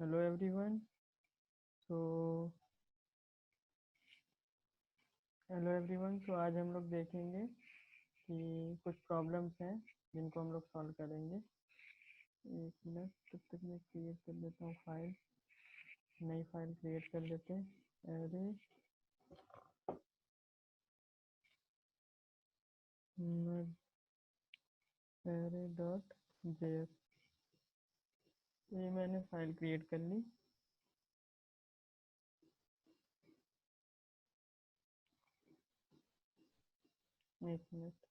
Hello everyone. तो तो आज हम लोग देखेंगे कि कुछ प्रॉब्लम्स हैं जिनको हम लोग सॉल्व करेंगे। एक मिनट, तब तक मैं क्रिएट कर लेता हूँ फाइल। नई फाइल क्रिएट कर लेते हैं। एरे डॉट जेएस, ये मैंने फाइल क्रिएट कर ली। एक मिनट।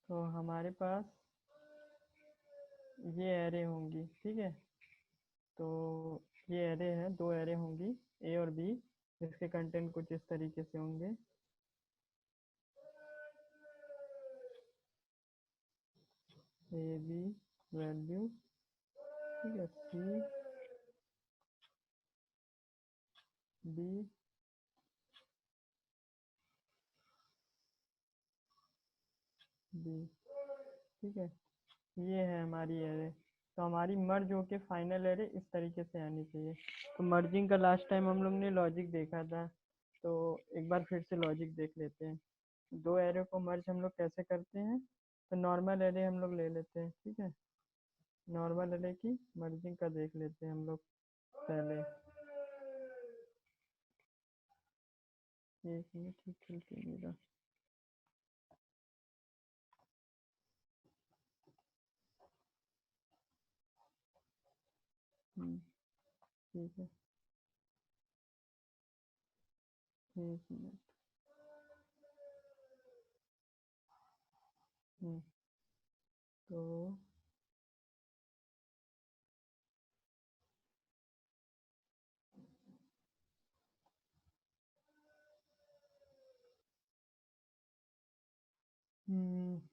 तो हमारे पास ये एरे होंगी, ठीक है। तो ये एरे है, दो एरे होंगी ए और बी, जिसके कंटेंट कुछ इस तरीके से होंगे। ए बी वैल्यू, ठीक है, सी बी बी, ठीक है। ये है हमारी एरे। तो हमारी मर्ज होके फाइनल एरे इस तरीके से आनी चाहिए। तो मर्जिंग का लास्ट टाइम हम लोग ने लॉजिक देखा था, तो एक बार फिर से लॉजिक देख लेते हैं। दो एरे को मर्ज हम लोग कैसे करते हैं। तो नॉर्मल एरे हम लोग ले लेते हैं, ठीक है। नॉर्मल एरे की मर्जिंग का देख लेते हैं हम लोग पहले। एक मिनट, ठीक चलते मेरा। ठीक है, एक मिनट। तो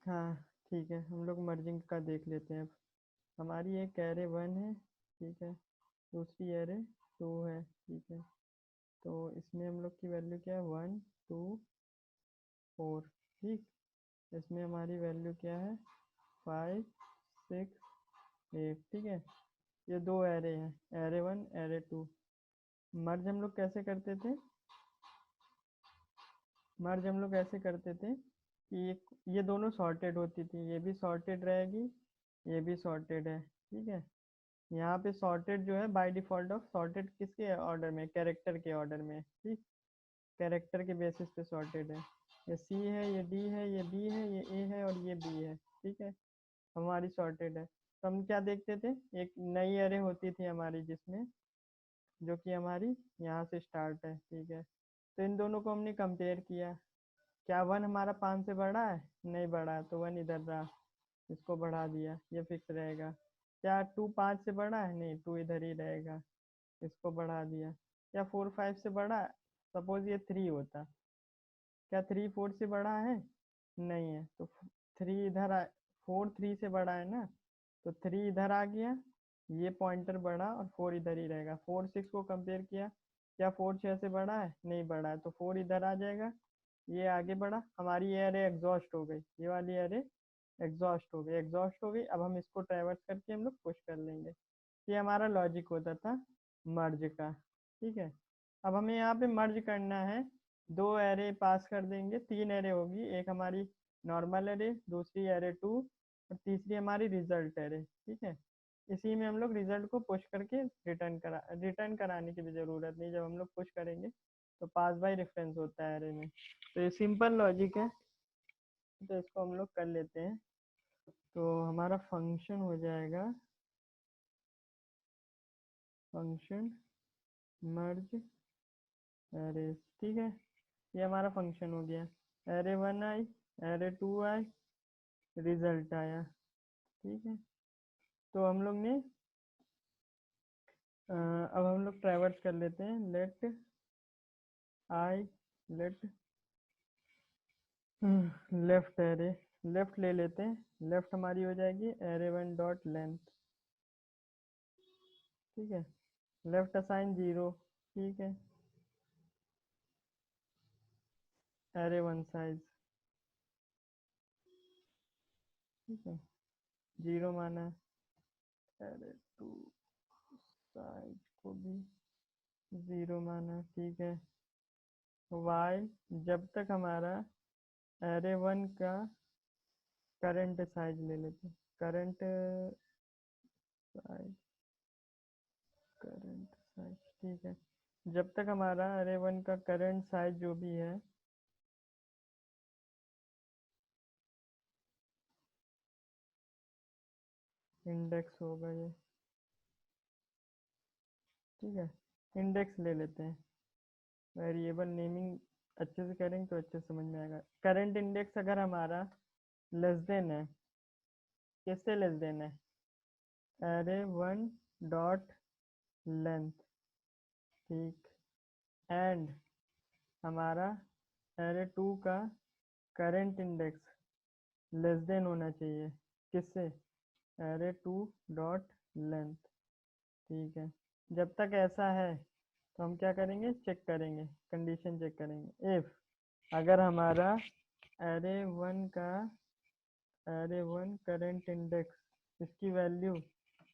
हाँ, ठीक है, हम लोग मर्जिंग का देख लेते हैं अब। हमारी एक एरे 1 है, ठीक है। दूसरी एरे 2 है, ठीक है। तो इसमें हम लोग की वैल्यू क्या है, 1 2 4, ठीक। इसमें हमारी वैल्यू क्या है, 5 6 8, ठीक है। ये दो एरे हैं, एरे 1 एरे 2। मर्ज हम लोग कैसे करते थे, मर्ज हम लोग ऐसे करते थे कि ये दोनों सॉर्टेड होती थी, ये भी सॉर्टेड रहेगी, ये भी सॉर्टेड है, ठीक है। यहाँ पे सॉर्टेड जो है बाय डिफॉल्ट ऑफ सॉर्टेड किसके ऑर्डर में, कैरेक्टर के ऑर्डर में, ठीक। कैरेक्टर के बेसिस पे सॉर्टेड है। ये सी है, ये डी है, ये बी है, ये ए है और ये बी है, ठीक है। हमारी सॉर्टेड है। तो हम क्या देखते थे, एक नई एरे होती थी हमारी जिसमें, जो कि हमारी यहाँ से स्टार्ट है, ठीक है। तो इन दोनों को हमने कंपेयर किया। क्या 1 हमारा 5 से बड़ा है, नहीं बड़ा है, तो 1 इधर रहा, इसको बढ़ा दिया, ये फिक्स रहेगा। क्या 2 5 से बड़ा है, नहीं, 2 इधर ही रहेगा, इसको बढ़ा दिया। क्या 4 5 से बड़ा है, सपोज ये 3 होता, क्या 3 4 से बड़ा है, नहीं है, तो 3 इधर आ, 4 3 से बड़ा है ना, तो 3 इधर आ गया, ये पॉइंटर बढ़ा और 4 इधर ही रहेगा। 4 6 को कंपेयर किया, क्या 4 6 से बड़ा है, नहीं बड़ा है, तो 4 इधर आ जाएगा, ये आगे बढ़ा, हमारी ये एरे एग्जॉस्ट हो गई, ये वाली एरे एग्जॉस्ट हो गई, एग्जॉस्ट हो गई। अब हम इसको ट्रैवर्स करके हम लोग पुश कर लेंगे। ये हमारा लॉजिक होता था मर्ज का, ठीक है। अब हमें यहाँ पे मर्ज करना है, दो एरे पास कर देंगे, तीन एरे होगी, एक हमारी नॉर्मल एरे, दूसरी एरे 2 और तीसरी हमारी रिजल्ट एरे, ठीक है। इसी में हम लोग रिजल्ट को पुश करके रिटर्न कराने की भी ज़रूरत नहीं, जब हम लोग पुश करेंगे तो पास बाय रेफरेंस होता है एरे में। तो ये सिंपल लॉजिक है, तो इसको हम लोग कर लेते हैं। तो हमारा फंक्शन हो जाएगा, फंक्शन मर्ज एरे, ठीक है। ये हमारा फंक्शन हो गया। एरे 1 आई, एरे 2 आई, रिजल्ट आया, ठीक है। तो हम लोग ने अब हम लोग ट्रैवर्स कर लेते हैं। I let left array, left ले लेते हैं। लेफ्ट हमारी हो जाएगी एरे 1 डॉट लेंथ, ठीक है। लेफ्ट असाइन 0, ठीक है। एरे 1 साइज, ठीक है। 0 माना, एरे टू साइज को भी 0 माना, ठीक है। वाइल जब तक हमारा एरे वन का करंट साइज ले लेते हैं, करंट साइज, करंट साइज, ठीक है। जब तक हमारा एरे वन का करंट साइज जो भी है इंडेक्स होगा ये, ठीक है। इंडेक्स ले लेते हैं, वेरिएबल नेमिंग अच्छे से करेंगे तो अच्छे से समझ में आएगा। करंट इंडेक्स अगर हमारा लेस देन है, किससे लेस देन है, एरे वन डॉट लेंथ, ठीक। एंड हमारा एरे टू का करंट इंडेक्स लेस देन होना चाहिए, किससे, एरे टू डॉट लेंथ, ठीक है। जब तक ऐसा है तो हम क्या करेंगे, चेक करेंगे, कंडीशन चेक करेंगे। इफ अगर हमारा एरे वन का, एरे वन करंट इंडेक्स इसकी वैल्यू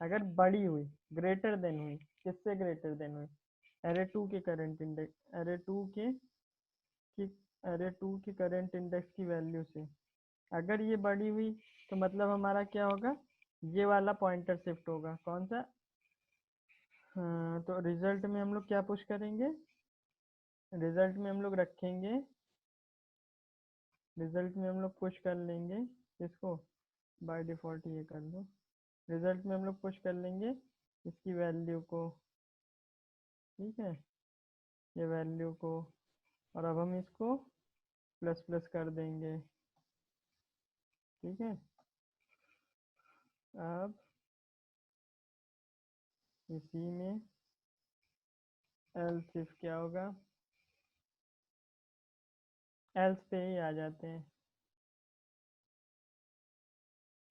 अगर बड़ी हुई, ग्रेटर देन हुई, किससे ग्रेटर देन हुई, एरे टू के करंट इंडेक्स, की एरे टू की करंट इंडेक्स की वैल्यू से अगर ये बड़ी हुई, तो मतलब हमारा क्या होगा, ये वाला पॉइंटर शिफ्ट होगा, कौन सा, हाँ, तो रिजल्ट में हम लोग क्या पुश करेंगे, रिजल्ट में हम लोग रखेंगे, रिजल्ट में हम लोग पुश कर लेंगे इसको, बाय डिफ़ॉल्ट ये कर दो, रिजल्ट में हम लोग पुश कर लेंगे इसकी वैल्यू को, ठीक है, ये वैल्यू को, और अब हम इसको प्लस प्लस कर देंगे, ठीक है। अब इसी में एल्स इफ क्या होगा, एल्स पे ही आ जाते हैं,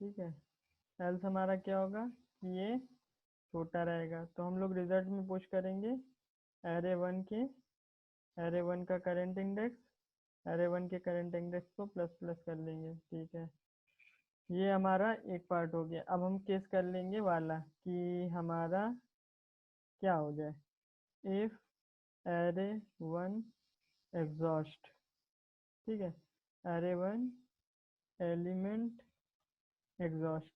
ठीक है। एल्स हमारा क्या होगा कि ये छोटा रहेगा, तो हम लोग रिजल्ट में पुश करेंगे एरे वन के, एरे वन का करंट इंडेक्स, एरे वन के करंट इंडेक्स को प्लस प्लस कर लेंगे, ठीक है। ये हमारा एक पार्ट हो गया। अब हम केस कर लेंगे वाला कि हमारा क्या हो जाए, इफ एरे वन एग्जॉस्ट, ठीक है, एरे वन एलिमेंट एग्जॉस्ट,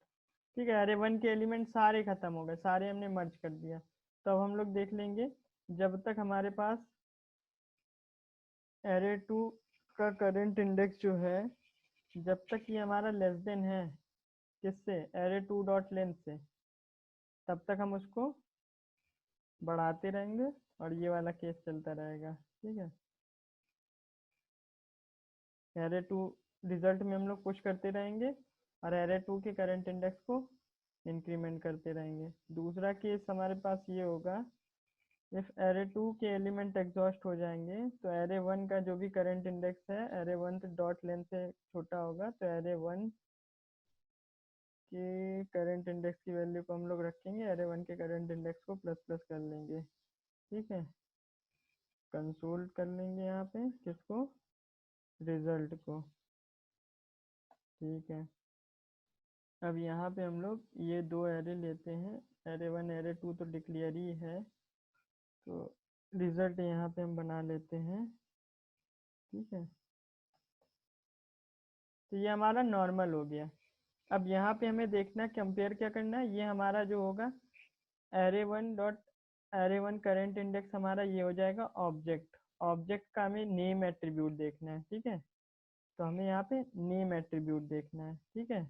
ठीक है। एरे वन के एलिमेंट सारे खत्म हो गए, सारे हमने मर्ज कर दिया। तो अब हम लोग देख लेंगे, जब तक हमारे पास एरे टू का करंट इंडेक्स जो है, जब तक ये हमारा लेस देन है किससे, एरे टू डॉट लेंथ से, तब तक हम उसको बढ़ाते रहेंगे और ये वाला केस चलता रहेगा, ठीक है। एरे टू रिजल्ट में हम लोग पुश करते रहेंगे और एरे टू के करंट इंडेक्स को इंक्रीमेंट करते रहेंगे। दूसरा केस हमारे पास ये होगा, इफ एरे टू के एलिमेंट एग्जॉस्ट हो जाएंगे तो एरे वन का जो भी करंट इंडेक्स है एरे वन डॉट लेंथ से छोटा होगा, तो एरे वन के करंट इंडेक्स की वैल्यू को हम लोग रखेंगे, एरे वन के करंट इंडेक्स को प्लस प्लस कर लेंगे, ठीक है। कंसोल कर लेंगे यहाँ पे किसको, रिजल्ट को, ठीक है। अब यहाँ पे हम लोग ये दो एरे लेते हैं, एरे वन एरे टू तो डिक्लेयर ही है, तो रिजल्ट यहाँ पे हम बना लेते हैं, ठीक है। तो ये हमारा नॉर्मल हो गया। अब यहाँ पे हमें देखना, कंपेयर क्या करना है, ये हमारा जो होगा array one dot, array one current index हमारा ये हो जाएगा ऑब्जेक्ट, ऑब्जेक्ट का हमें नेम एट्रीब्यूट देखना है, ठीक है। तो हमें यहाँ पे नेम एट्रीब्यूट देखना है, ठीक है,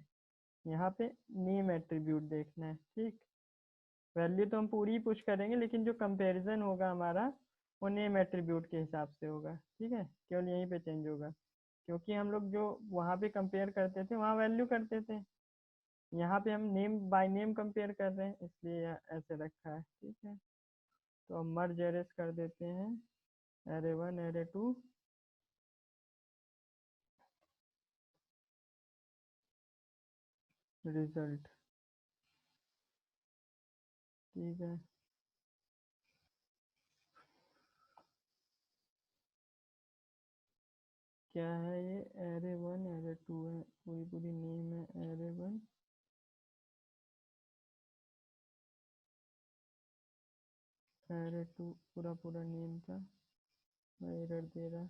यहाँ पे नेम एट्रीब्यूट देखना है, ठीक। वैल्यू तो हम पूरी ही पुश करेंगे, लेकिन जो कंपैरिजन होगा हमारा वो नेम एट्रीब्यूट के हिसाब से होगा, ठीक है, केवल यहीं पे चेंज होगा, क्योंकि हम लोग जो वहाँ पे कंपेयर करते थे वहाँ वैल्यू करते थे, यहाँ पे हम नेम बाय नेम कंपेयर कर रहे हैं, इसलिए ऐसे रखा है, ठीक है। तो अब मर्ज एरेस कर देते हैं, array one array two, result, ठीक है। क्या है ये, एरे वन एरे टू है, पूरी पूरी नेम है एरे वन एरे टू पूरा पूरा नेम था, एरर दे रहा है।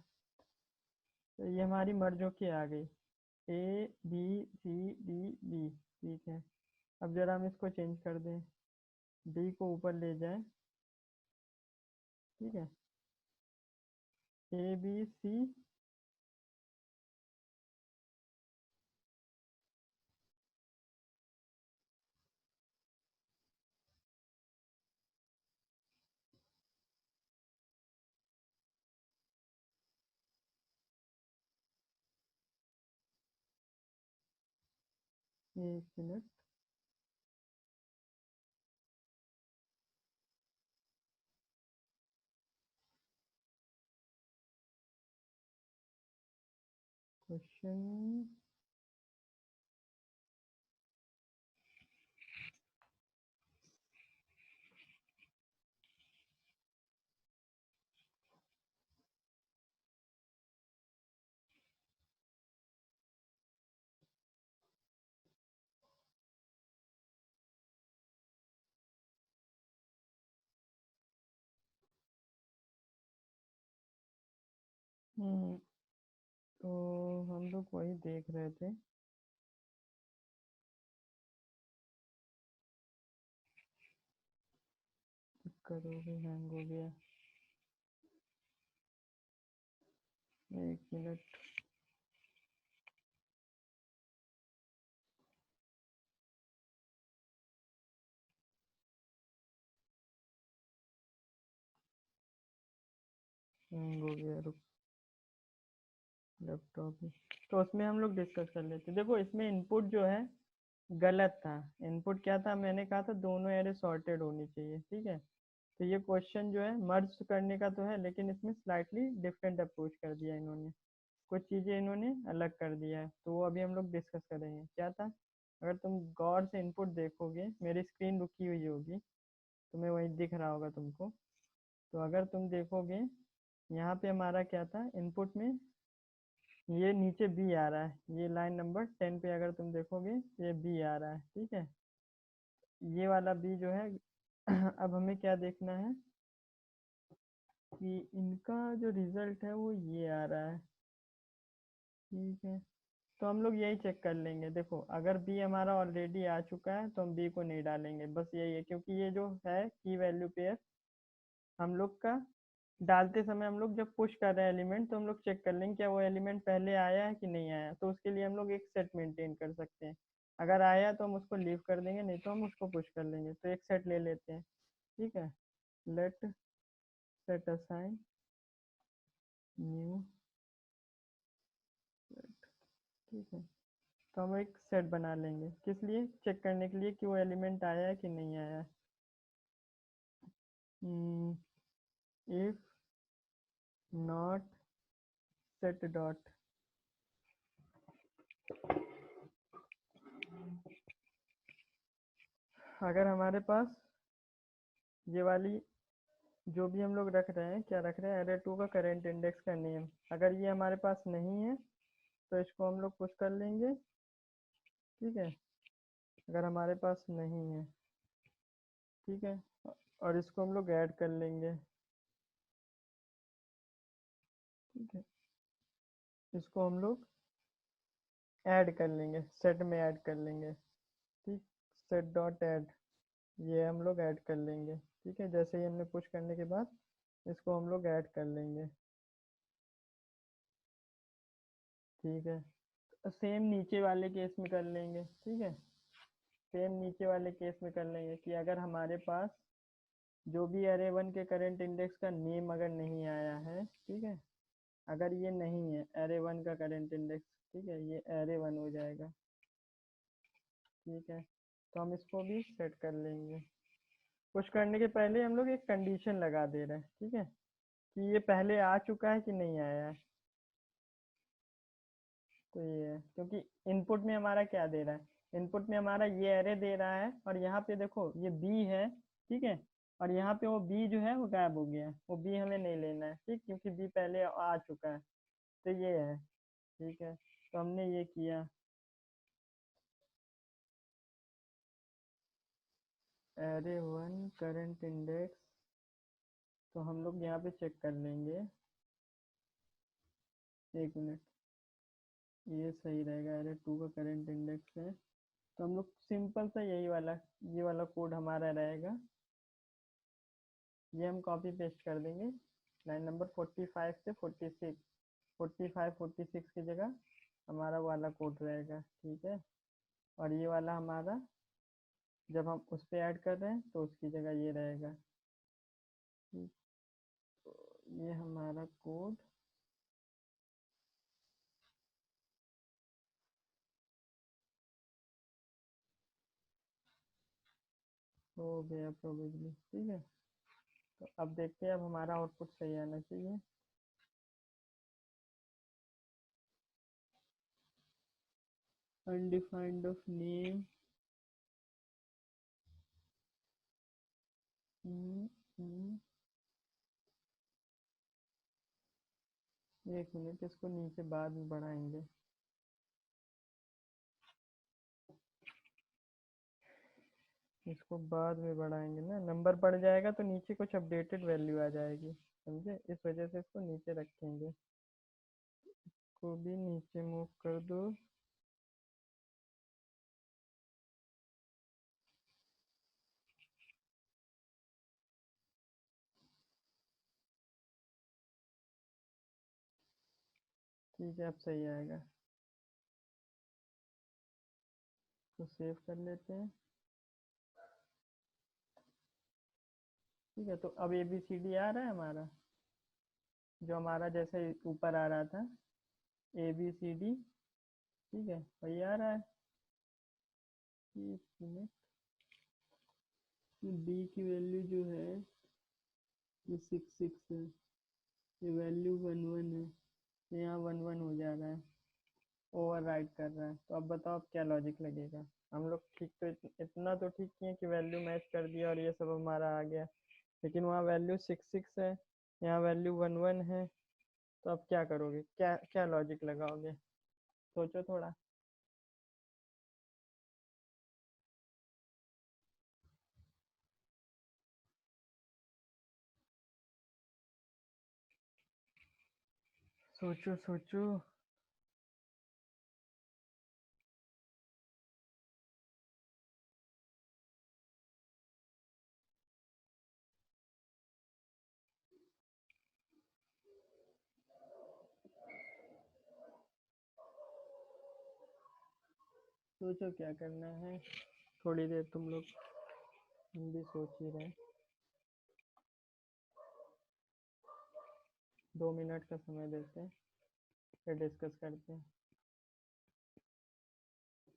तो ये हमारी मर्ज होके आ गई, A B C D B. ठीक है, अब जरा हम इसको चेंज कर दें, डी को ऊपर ले जाए। ठीक है, ए बी सी, एक मिनट। क्वेश्चन, तो हम लोग वही देख रहे थे। करोगे, हैंग हो गया, एक मिनट। हैंग हो गया, रुक, लैपटॉप में। तो उसमें हम लोग डिस्कस कर लेते। देखो इसमें इनपुट जो है गलत था। इनपुट क्या था, मैंने कहा था दोनों एरे सॉर्टेड होनी चाहिए। ठीक है, तो ये क्वेश्चन जो है मर्ज करने का तो है, लेकिन इसमें स्लाइटली डिफरेंट अप्रोच कर दिया इन्होंने, कुछ चीज़ें इन्होंने अलग कर दिया है। तो वो अभी हम लोग डिस्कस करेंगे क्या था। अगर तुम गौर से इनपुट देखोगे, मेरी स्क्रीन रुकी हुई होगी, तुम्हें वही दिख रहा होगा तुमको। तो अगर तुम देखोगे, यहाँ पे हमारा क्या था इनपुट में, ये नीचे बी आ रहा है, ये लाइन नंबर 10 पे अगर तुम देखोगे ये बी आ रहा है। ठीक है, ये वाला बी जो है अब हमें क्या देखना है कि इनका जो रिजल्ट है वो ये आ रहा है। ठीक है, तो हम लोग यही चेक कर लेंगे। देखो अगर बी हमारा ऑलरेडी आ चुका है तो हम बी को नहीं डालेंगे, बस यही है, क्योंकि ये जो है की वैल्यू पेयर हम लोग का डालते समय, हम लोग जब पुश कर रहे हैं एलिमेंट, तो हम लोग चेक कर लेंगे क्या वो एलिमेंट पहले आया है कि नहीं आया। तो उसके लिए हम लोग एक सेट मेंटेन कर सकते हैं। अगर आया तो हम उसको लीव कर देंगे, नहीं तो हम उसको पुश कर लेंगे। तो एक सेट ले लेते हैं। ठीक है, let set assign new set. ठीक है, तो हम एक सेट बना लेंगे, किस लिए, चेक करने के लिए कि वो एलिमेंट आया है कि नहीं आया है। इफ नॉट सेट डॉट, अगर हमारे पास ये वाली जो भी हम लोग रख रहे हैं, क्या रख रहे हैं, एरे टू का करेंट इंडेक्स का नेम, अगर ये हमारे पास नहीं है तो इसको हम लोग पुश कर लेंगे। ठीक है, अगर हमारे पास नहीं है, ठीक है, और इसको हम लोग ऐड कर लेंगे। ठीक है, इसको हम लोग ऐड कर लेंगे, सेट में ऐड कर लेंगे। ठीक, सेट डॉट ऐड, ये हम लोग ऐड कर लेंगे। ठीक है, जैसे ही हमने पुश करने के बाद इसको हम लोग ऐड कर लेंगे। ठीक है, सेम नीचे वाले केस में कर लेंगे। ठीक है, सेम नीचे वाले केस में कर लेंगे कि अगर हमारे पास जो भी अरे वन के करंट इंडेक्स का नेम अगर नहीं आया है, ठीक है, अगर ये नहीं है अरे वन का करंट इंडेक्स, ठीक है, ये अरे वन हो जाएगा। ठीक है, तो हम इसको भी सेट कर लेंगे। पुश करने के पहले हम लोग एक कंडीशन लगा दे रहे हैं। ठीक है, कि ये पहले आ चुका है कि नहीं आया है। तो ये है, क्योंकि इनपुट में हमारा क्या दे रहा है, इनपुट में हमारा ये एरे दे रहा है, और यहाँ पे देखो ये बी है। ठीक है, और यहाँ पे वो बी जो है वो गायब हो गया है, वो बी हमें नहीं लेना है। ठीक, क्योंकि बी पहले आ चुका है। तो ये है। ठीक है, तो हमने ये किया, एरे वन करंट इंडेक्स तो हम लोग यहाँ पे चेक कर लेंगे, एक मिनट, ये सही रहेगा, एरे 2 का करंट इंडेक्स है। तो हम लोग सिंपल सा यही वाला, ये वाला कोड हमारा रहेगा, ये हम कॉपी पेस्ट कर देंगे लाइन नंबर 45 से 46, 45 46 की जगह हमारा वाला कोड रहेगा, ठीक है। और ये वाला हमारा जब हम उस पर ऐड कर रहे हैं तो उसकी जगह ये रहेगा, ठीक। तो ये हमारा कोड हो गया प्रोबेबली, ठीक है। तो अब देखते हैं, अब हमारा आउटपुट सही आना चाहिए। अनडिफाइंड ऑफ नेम, एक मिनट, इसको नीचे बाद में बढ़ाएंगे। इसको बाद में बढ़ाएंगे ना, नंबर बढ़ जाएगा तो नीचे कुछ अपडेटेड वैल्यू आ जाएगी, समझे, इस वजह से इसको नीचे रखेंगे। को भी नीचे मूव कर दो। ठीक है, अब सही आएगा, तो सेव कर लेते हैं। ठीक है, तो अब ABCD आ रहा है हमारा, जो हमारा जैसे ऊपर आ रहा था ABCD, ठीक है, वही आ रहा है। डी की वैल्यू जो है ये 6 है, ये वैल्यू 1 है, तो यहाँ 1 हो जा रहा है, ओवर राइट कर रहा है। तो अब बताओ अब क्या लॉजिक लगेगा। हम लोग ठीक तो इतना तो ठीक किए कि वैल्यू मैच कर दिया और ये सब हमारा आ गया, लेकिन वहाँ वैल्यू 6 है, यहाँ वैल्यू 1 है। तो अब क्या करोगे, क्या क्या लॉजिक लगाओगे, सोचो थोड़ा। सोचो सोचो। सोचो क्या करना है, थोड़ी देर तुम लोग, हम भी सोच ही रहे। 2 मिनट का समय देते हैं, फिर डिस्कस करते हैं।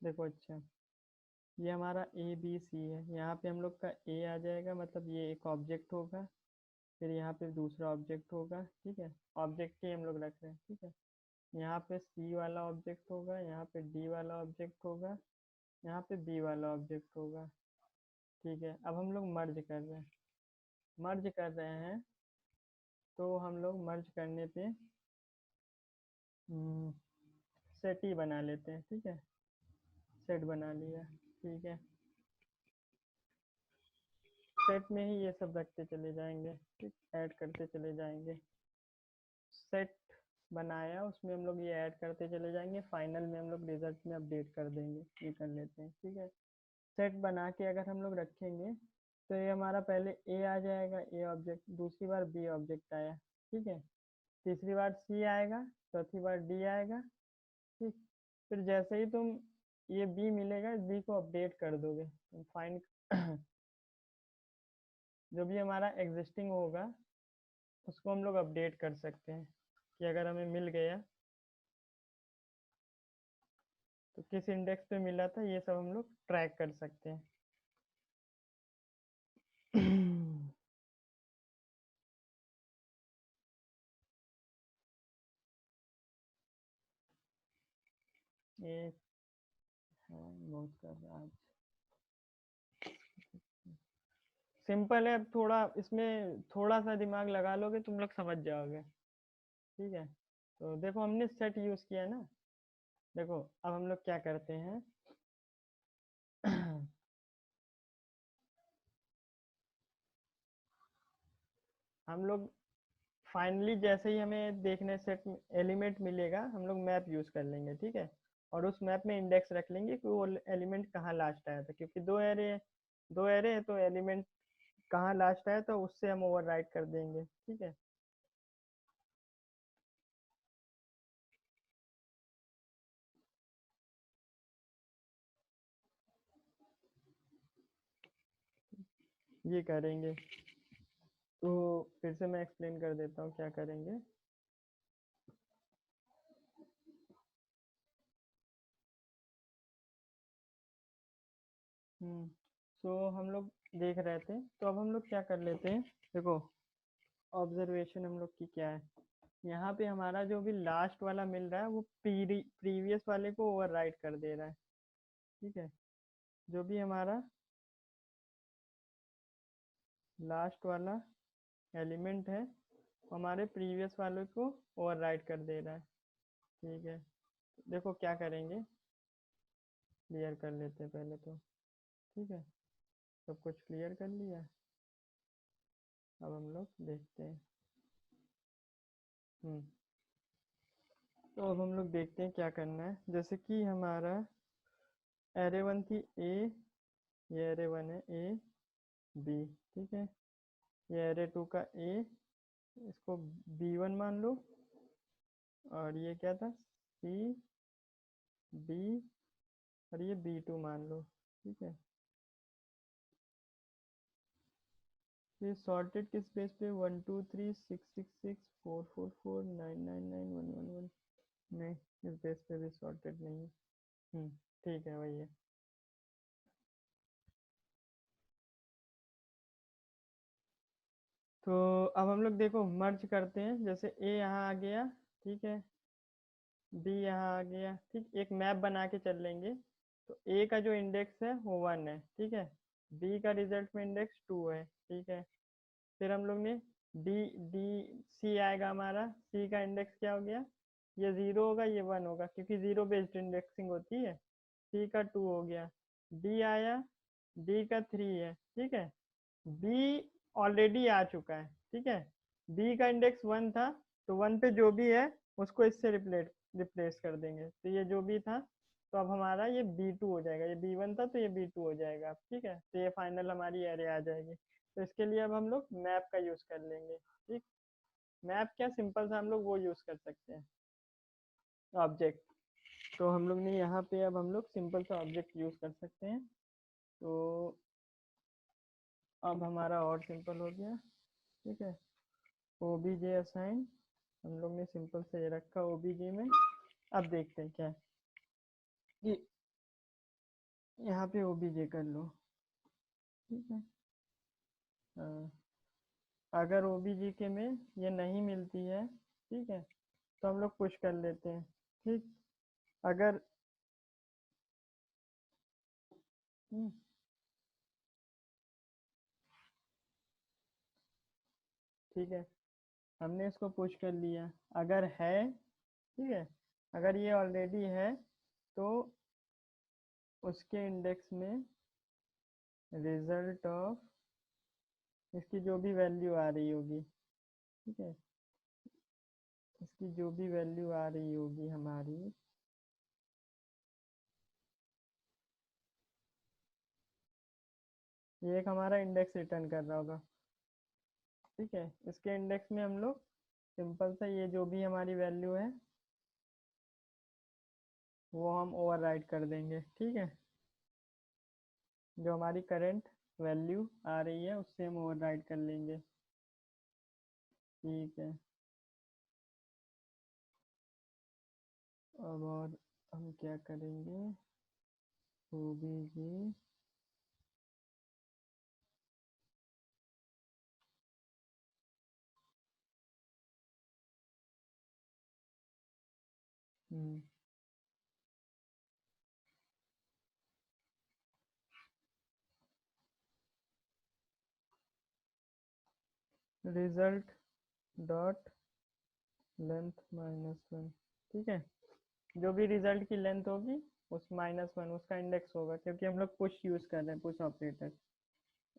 देखो, अच्छा, ये हमारा ABC है, यहाँ पे हम लोग का A आ जाएगा, मतलब ये एक ऑब्जेक्ट होगा, फिर यहाँ पे दूसरा ऑब्जेक्ट होगा, ठीक है, ऑब्जेक्ट ही हम लोग रख रहे हैं, ठीक है। यहाँ पे C वाला ऑब्जेक्ट होगा, यहाँ पे D वाला ऑब्जेक्ट होगा, यहाँ पे B वाला ऑब्जेक्ट होगा, ठीक है। अब हम लोग मर्ज कर रहे हैं, मर्ज कर रहे हैं, तो हम लोग मर्ज करने पे सेट ही बना लेते हैं, ठीक है, सेट बना लिया, ठीक है। सेट में ही ये सब रखते चले जाएंगे, ठीक, ऐड करते चले जाएंगे। सेट बनाया, उसमें हम लोग ये ऐड करते चले जाएंगे, फाइनल में हम लोग रिजल्ट में अपडेट कर देंगे, ये कर लेते हैं, ठीक है। सेट बना के अगर हम लोग रखेंगे तो ये हमारा पहले A आ जाएगा, A ऑब्जेक्ट, दूसरी बार B ऑब्जेक्ट आया, ठीक है, तीसरी बार C आएगा, चौथी बार D आएगा, ठीक। फिर जैसे ही तुम ये B मिलेगा, B को अपडेट कर दोगे, तुम फाइन जो भी हमारा एग्जिस्टिंग होगा उसको हम लोग अपडेट कर सकते हैं, कि अगर हमें मिल गया तो किस इंडेक्स पे मिला था, ये सब हम लोग ट्रैक कर सकते हैं। ये हाँ, बहुत कर रहा आज, सिंपल है, अब थोड़ा इसमें थोड़ा सा दिमाग लगा लोगे तुम लोग समझ जाओगे, ठीक है। तो देखो, हमने सेट यूज किया ना, देखो अब हम लोग क्या करते हैं। हम लोग फाइनली जैसे ही हमें देखने सेट एलिमेंट मिलेगा हम लोग मैप यूज कर लेंगे, ठीक है। और उस मैप में इंडेक्स रख लेंगे कि वो एलिमेंट कहाँ लास्ट आया था, क्योंकि दो एरे है तो एलिमेंट कहाँ लास्ट आया तो उससे हम ओवरराइट कर देंगे, ठीक है। ये करेंगे तो फिर से मैं एक्सप्लेन कर देता हूँ क्या करेंगे। तो हम लोग देख रहे थे, तो अब हम लोग क्या कर लेते हैं, देखो ऑब्जर्वेशन हम लोग की क्या है, यहाँ पे हमारा जो भी लास्ट वाला मिल रहा है वो प्रीवियस वाले को ओवरराइट कर दे रहा है, ठीक है। जो भी हमारा लास्ट वाला एलिमेंट है वो हमारे प्रीवियस वाले को ओवरराइट कर दे रहा है, ठीक है। देखो क्या करेंगे, क्लियर कर लेते हैं पहले तो, ठीक है। सब कुछ क्लियर कर लिया, अब हम लोग देखते हैं। हम्म तो अब हम लोग देखते हैं क्या करना है। जैसे कि हमारा एरे वन थी ए, ये एरे वन है ए बी, ठीक है। ये एरे टू का ए, इसको बी वन मान लो, और ये क्या था सी बी, और ये बी टू मान लो, ठीक है। ये सॉर्टेड किस बेस पे, 1 2 3 6 6 6 4 4 4 9 9 9 1 1 1, नहीं इस बेस पे भी सॉर्टेड नहीं है। ठीक है वही है। तो अब हम लोग देखो मर्ज करते हैं, जैसे ए यहाँ आ गया, ठीक है, बी यहाँ आ गया, ठीक। एक मैप बना के चल लेंगे। तो ए का जो इंडेक्स है वो 1 है, ठीक है। बी का रिजल्ट में इंडेक्स 2 है, ठीक है। फिर हम लोग ने डी डी सी आएगा हमारा, सी का इंडेक्स क्या हो गया, ये 0 होगा ये 1 होगा, क्योंकि 0 बेस्ड इंडेक्सिंग होती है। सी का 2 हो गया, डी आया, डी का 3 है, ठीक है। बी ऑलरेडी आ चुका है, ठीक है। बी का इंडेक्स 1 था, तो 1 पे जो भी है उसको इससे रिप्लेस कर देंगे, तो ये जो भी था, तो अब हमारा ये बी टू हो जाएगा, ये बी वन था तो ये बी टू हो जाएगा, ठीक है। तो ये फाइनल हमारी एरे आ जाएगी। तो इसके लिए अब हम लोग मैप का यूज कर लेंगे, ठीक। मैप क्या सिंपल सा हम लोग वो यूज कर सकते हैं, ऑब्जेक्ट। तो हम लोग ने यहाँ पे अब हम लोग सिंपल सा ऑब्जेक्ट यूज कर सकते हैं। तो अब हमारा और सिंपल हो गया, ठीक है। ओबीजे असाइन हम लोग ने सिंपल से ये रखा ओबीजे में। अब देखते हैं क्या है कि यहाँ पे ओबीजे कर लो, ठीक है। हाँ, अगर ओबीजे के में ये नहीं मिलती है, ठीक है, तो हम लोग पुश कर लेते हैं, ठीक। अगर हम्म, ठीक है, हमने इसको पुश कर लिया। अगर है, ठीक है, अगर ये ऑलरेडी है तो उसके इंडेक्स में रिजल्ट ऑफ इसकी जो भी वैल्यू आ रही होगी, ठीक है, इसकी जो भी वैल्यू आ रही होगी हमारी, ये एक हमारा इंडेक्स रिटर्न कर रहा होगा, ठीक है। इसके इंडेक्स में हम लोग सिंपल सा ये जो भी हमारी वैल्यू है वो हम ओवरराइट कर देंगे, ठीक है। जो हमारी करंट वैल्यू आ रही है उससे हम ओवरराइट कर लेंगे, ठीक है। अब और हम क्या करेंगे, ओबीजे रिजल्ट डॉट लेंथ -1, ठीक है। जो भी रिजल्ट की लेंथ होगी उस -1 उसका इंडेक्स होगा, क्योंकि हम लोग पुश यूज कर रहे हैं, पुश ऑपरेटर।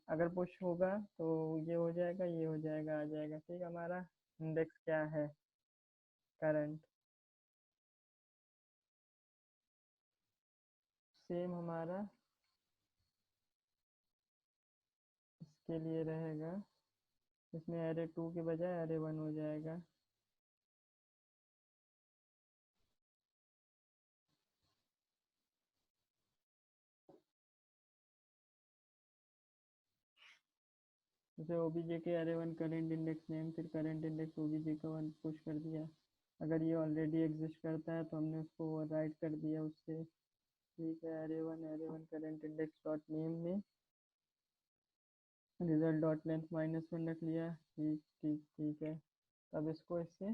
अगर पुश होगा तो ये हो जाएगा, ये हो जाएगा, आ जाएगा। ठीक, हमारा इंडेक्स क्या है, करंट। सेम हमारा इसके लिए रहेगा, इसमें एरे 2 के बजाय एरे 1 हो जाएगा। जैसे ओबीजे के एरे 1 करेंट इंडेक्स नेम, फिर करेंट इंडेक्स ओबीजे का 1 पुश कर दिया। अगर ये ऑलरेडी एग्जिस्ट करता है तो हमने उसको ओवरराइड कर दिया उससे। ठीक है, array one current index dot name में रिजल्ट डॉट लेंथ -1 रख लिया। ठीक ठीक ठीक है। अब इसको इससे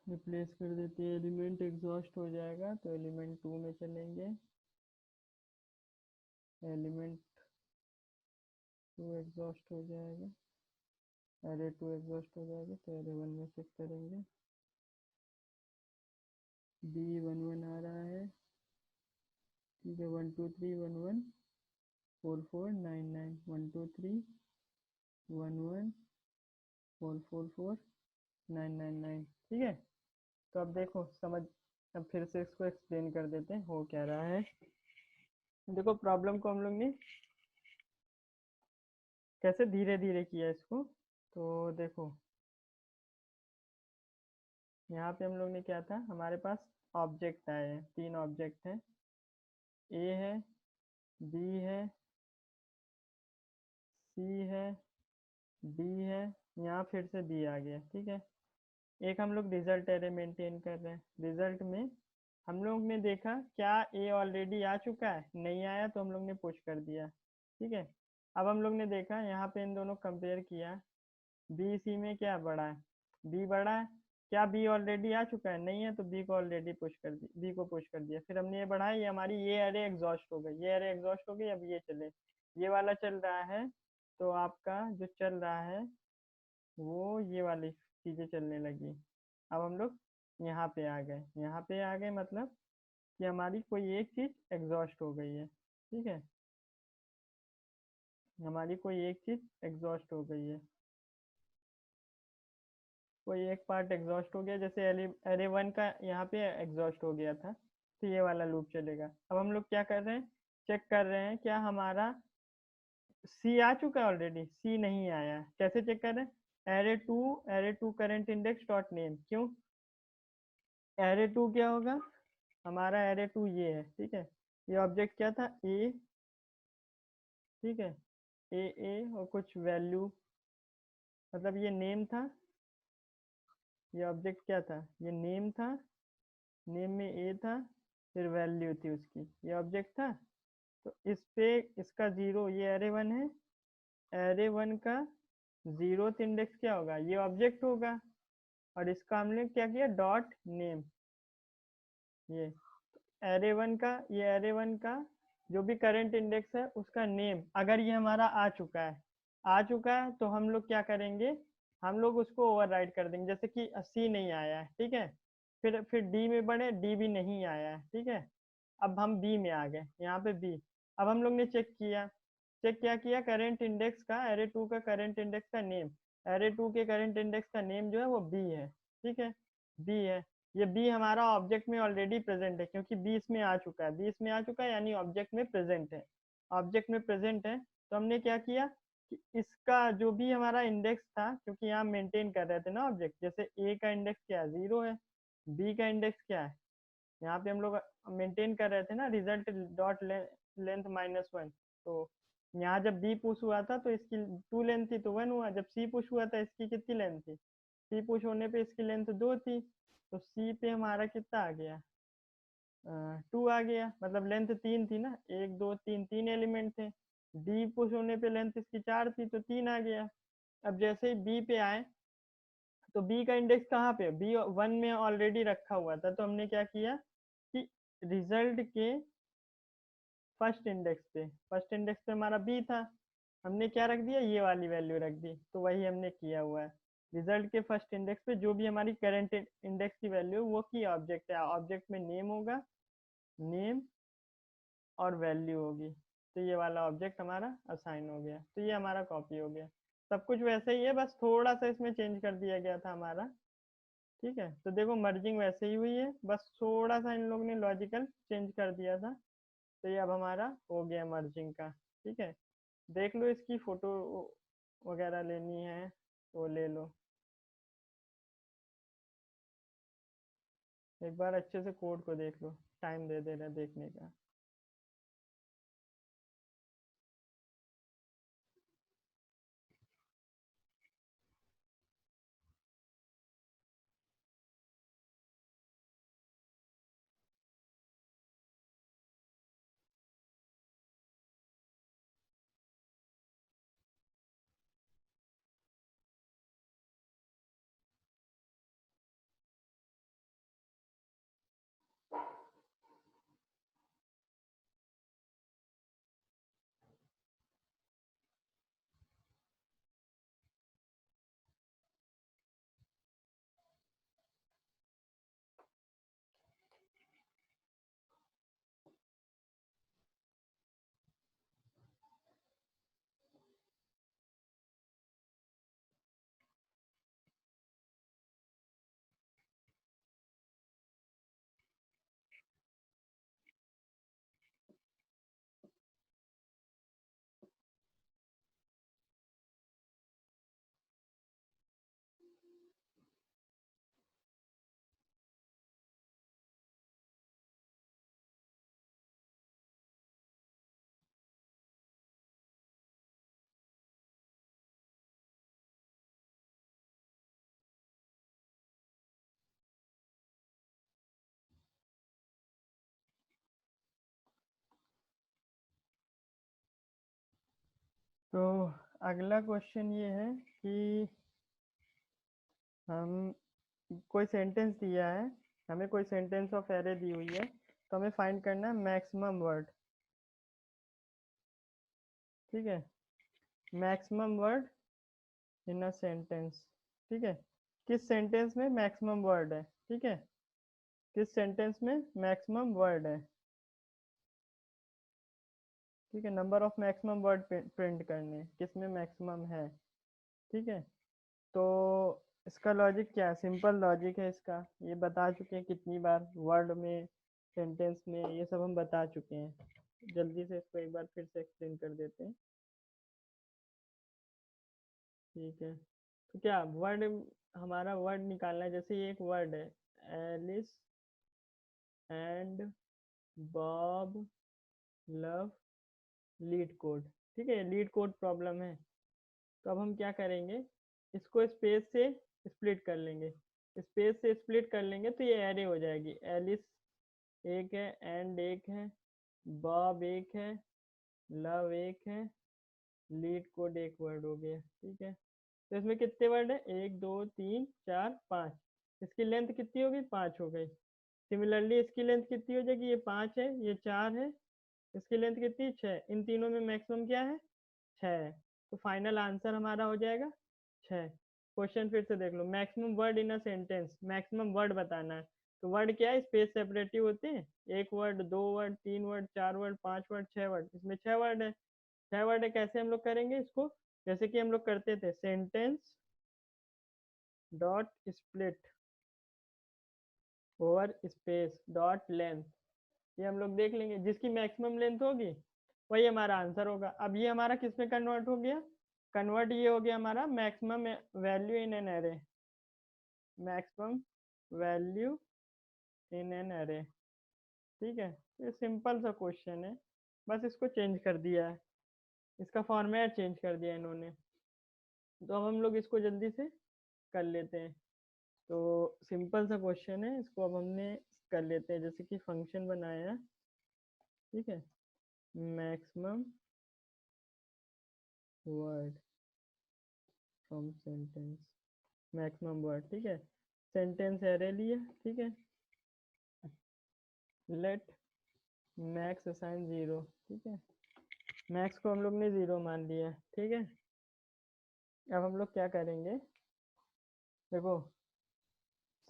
रिप्लेस कर देते हैं, एलिमेंट एग्जॉस्ट हो जाएगा तो एलिमेंट 2 में चलेंगे, एलिमेंट 2 एग्जॉस्ट हो जाएगा, एरे 2 एग्जॉस्ट हो जाएगा तो एरे 1 में चेक करेंगे। B11 आ रहा है। ठीक है, 1 2 3 1 1 4 4 9 9 1 2 3 1 1 4 4 4 9 9 9। ठीक है, तो अब देखो समझ, अब फिर से इसको एक्सप्लेन कर देते हैं हो क्या रहा है। देखो प्रॉब्लम को हम लोग ने कैसे धीरे धीरे किया इसको। तो देखो यहाँ पे हम लोग ने क्या था, हमारे पास ऑब्जेक्ट आए हैं, 3 ऑब्जेक्ट हैं, ए है, बी है, सी है, डी है, यहाँ फिर से बी आ गया। ठीक है, एक हम लोग रिजल्ट एरे मेंटेन कर रहे हैं। रिजल्ट में हम लोग ने देखा क्या ए ऑलरेडी आ चुका है, नहीं आया तो हम लोग ने पुश कर दिया। ठीक है, अब हम लोग ने देखा यहाँ पे इन दोनों कंपेयर किया, बी सी में क्या बड़ा है, बी बड़ा है। क्या बी ऑलरेडी आ चुका है, नहीं है तो बी को ऑलरेडी पुश कर दी, बी को पुश कर दिया। फिर हमने ये बढ़ाया, ये हमारी ये अरे एग्जॉस्ट हो गई, ये अरे एग्जॉस्ट हो गई। अब ये चले, ये वाला चल रहा है तो आपका जो चल रहा है वो ये वाली चीज़ें चलने लगी। अब हम लोग यहाँ पे आ गए, यहाँ पे आ गए मतलब कि हमारी कोई एक चीज़ एग्जॉस्ट हो गई है। ठीक है, हमारी कोई एक चीज़ एग्जॉस्ट हो गई है, कोई एक पार्ट एग्जॉस्ट हो गया। जैसे एरे 1 का यहाँ पे एग्जॉस्ट हो गया था तो ये वाला लूप चलेगा। अब हम लोग क्या कर रहे हैं, चेक कर रहे हैं क्या हमारा सी आ चुका है, ऑलरेडी सी नहीं आया है। कैसे चेक कर रहे हैं, array two current index dot name. क्यों, एरे 2 क्या होगा, हमारा एरे 2 ये है। ठीक है, ये ऑब्जेक्ट क्या था, ए। ठीक है, ए और कुछ वैल्यू, मतलब ये नेम था, ये ऑब्जेक्ट क्या था, ये नेम था, नेम में ए था, फिर वैल्यू थी उसकी, ये ऑब्जेक्ट था। तो इस पे इसका 0, ये एरे 1 है, एरे 1 का 0th इंडेक्स क्या होगा, ये ऑब्जेक्ट होगा। और इसका हमने क्या किया, डॉट नेम। ये एरे 1 का, ये एरे 1 का जो भी करंट इंडेक्स है उसका नेम, अगर ये हमारा आ चुका है, आ चुका है तो हम लोग क्या करेंगे, हम लोग उसको ओवरराइड कर देंगे। जैसे कि सी नहीं आया है, ठीक है, फिर डी में बढ़े, डी भी नहीं आया है। ठीक है, अब हम बी में आ गए, यहाँ पे बी। अब हम लोग ने चेक किया, चेक क्या किया, करंट इंडेक्स का, एरे 2 का करंट इंडेक्स का नेम, एरे 2 के करंट इंडेक्स का नेम जो है वो बी है। ठीक है, बी है, ये बी हमारा ऑब्जेक्ट में ऑलरेडी प्रेजेंट है, क्योंकि 20 में आ चुका है, 20 में आ चुका है यानी ऑब्जेक्ट में प्रेजेंट है, ऑब्जेक्ट में प्रेजेंट है। तो हमने क्या किया कि इसका जो भी हमारा इंडेक्स था, क्योंकि यहाँ मेंटेन कर रहे थे ना ऑब्जेक्ट, जैसे ए का इंडेक्स क्या है, 0 है, बी का इंडेक्स क्या है, यहाँ पे हम लोग मेंटेन कर रहे थे ना रिजल्ट डॉट लेंथ -1। तो यहाँ जब बी पुश हुआ था तो इसकी 2 लेंथ थी तो 1 हुआ, जब सी पुश हुआ था इसकी कितनी लेंथ थी, सी पुश होने पे इसकी लेंथ 2 थी, तो सी पे हमारा कितना आ गया, 2 आ गया, मतलब लेंथ 3 थी ना, 1 2 3, 3 एलिमेंट थे। डी पुश होने पे लेंथ इसकी 4 थी तो 3 आ गया। अब जैसे ही बी पे आए तो बी का इंडेक्स कहाँ पे, बी 1 में ऑलरेडी रखा हुआ था, तो हमने क्या किया कि रिजल्ट के फर्स्ट इंडेक्स पे, फर्स्ट इंडेक्स पे हमारा बी था, हमने क्या रख दिया, ये वाली वैल्यू रख दी। तो वही हमने किया हुआ है, रिजल्ट के फर्स्ट इंडेक्स पे जो भी हमारी करंट इंडेक्स की वैल्यू वो की ऑब्जेक्ट है, ऑब्जेक्ट में नेम होगा, नेम और वैल्यू होगी। तो ये वाला ऑब्जेक्ट हमारा असाइन हो गया, तो ये हमारा कॉपी हो गया। सब कुछ वैसे ही है, बस थोड़ा सा इसमें चेंज कर दिया गया था हमारा। ठीक है, तो देखो मर्जिंग वैसे ही हुई है, बस थोड़ा सा इन लोग ने लॉजिकल चेंज कर दिया था। तो ये अब हमारा हो गया मर्जिंग का। ठीक है, देख लो, इसकी फोटो वगैरह लेनी है तो ले लो, एक बार अच्छे से कोड को देख लो, टाइम दे रहा देखने का। तो अगला क्वेश्चन ये है कि हम कोई सेंटेंस दिया है, हमें कोई सेंटेंस ऑफ एरे दी हुई है, तो हमें फाइंड करना है मैक्सिमम वर्ड। ठीक है, maximum word in a sentence. ठीक है, किस सेंटेंस में मैक्सिमम वर्ड है। ठीक है, किस सेंटेंस में मैक्सिमम वर्ड है। ठीक है, number of maximum word print करने, किस में मैक्सिमम है। ठीक है, तो इसका लॉजिक क्या है, सिंपल लॉजिक है इसका, ये बता चुके हैं कितनी बार, वर्ड में, सेंटेंस में, ये सब हम बता चुके हैं। जल्दी से इसको एक बार फिर से एक्सप्लेन कर देते हैं। ठीक है, तो क्या वर्ड, हमारा वर्ड निकालना है, जैसे ये एक वर्ड है, Alice and Bob love lead code. ठीक है, लीड कोड प्रॉब्लम है, तो अब हम क्या करेंगे, इसको स्पेस से स्प्लिट कर लेंगे। स्पेस से स्प्लिट कर लेंगे तो ये एरे हो जाएगी, एलिस एक है, एंड एक है, बॉब एक है, लव एक है, लीड कोड एक वर्ड हो गया। ठीक है, तो इसमें कितने वर्ड है, 1 2 3 4 5, इसकी लेंथ कितनी होगी, 5 हो गई। सिमिलरली इसकी लेंथ कितनी हो जाएगी, ये 5 है, ये 4 है, इसकी लेंथ कितनी, 6। इन तीनों में मैक्सिमम क्या है, 6। तो फाइनल आंसर हमारा हो जाएगा 6। क्वेश्चन फिर से देख लो, maximum word in a sentence, maximum word बताना है, तो वर्ड क्या है, स्पेस सेपरेटिव होते हैं, 1 word, 2 word, 3 word, 4 word, 5 word, 6 word, इसमें 6 वर्ड है। 6 वर्ड है, कैसे हम लोग करेंगे इसको, जैसे कि हम लोग करते थे, sentence dot split over space dot length, ये हम लोग देख लेंगे, जिसकी मैक्सिमम लेंथ होगी वही हमारा आंसर होगा। अब ये हमारा किस में कन्वर्ट हो गया, कन्वर्ट ये हो गया हमारा maximum value in an array, maximum value in an array. ठीक है, ये सिंपल सा क्वेश्चन है, बस इसको चेंज कर दिया है, इसका फॉर्मेट चेंज कर दिया इन्होंने। तो अब हम लोग इसको जल्दी से कर लेते हैं। तो सिंपल सा क्वेश्चन है, इसको अब हमने कर लेते हैं, जैसे कि फंक्शन बनाया। ठीक है, maximum word from sentence, maximum word. ठीक है, सेंटेंस एरे लिया। ठीक है, लेट मैक्स असाइन 0। ठीक है, मैक्स को हम लोग ने 0 मान लिया। ठीक है, अब हम लोग क्या करेंगे, देखो,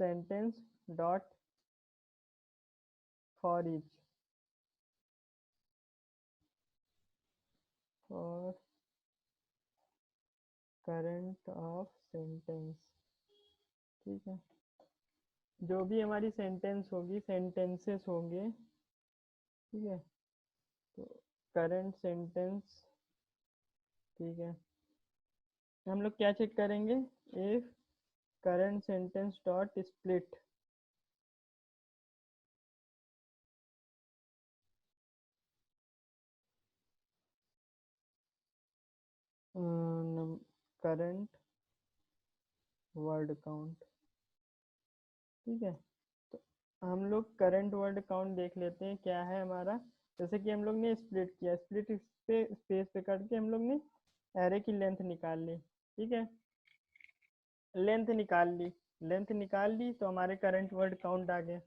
सेंटेंस डॉट फॉर ईच, और करंट ऑफ सेंटेंस, ठीक है। जो भी हमारी सेंटेंस होगी, सेंटेंसेस होंगे, ठीक है, तो करंट सेंटेंस, ठीक है। हम लोग क्या चेक करेंगे, if current sentence dot split, current word count, ठीक है। तो हम लोग करंट वर्ड काउंट देख लेते हैं क्या है हमारा। जैसे कि हम लोग ने स्प्लिट किया, स्प्लिट पे स्पेस पे करके हम लोग ने एरे की लेंथ निकाल ली, ठीक है, लेंथ निकाल ली, लेंथ निकाल ली तो हमारे करंट वर्ड काउंट आ गए।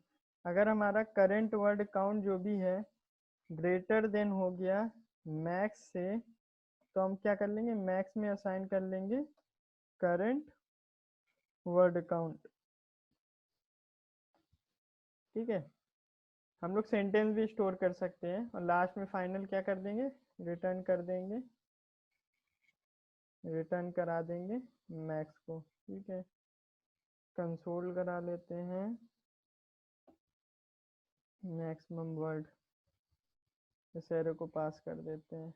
अगर हमारा करंट वर्ड काउंट जो भी है ग्रेटर देन हो गया मैक्स से, तो हम क्या कर लेंगे, मैक्स में असाइन कर लेंगे करंट वर्ड काउंट, ठीक है। हम लोग सेंटेंस भी स्टोर कर सकते हैं और लास्ट में फाइनल क्या कर देंगे, रिटर्न कर देंगे, रिटर्न करा देंगे मैक्स को, ठीक है। कंसोल करा लेते हैं मैक्सिमम वर्ड, इस एरो को पास कर देते हैं।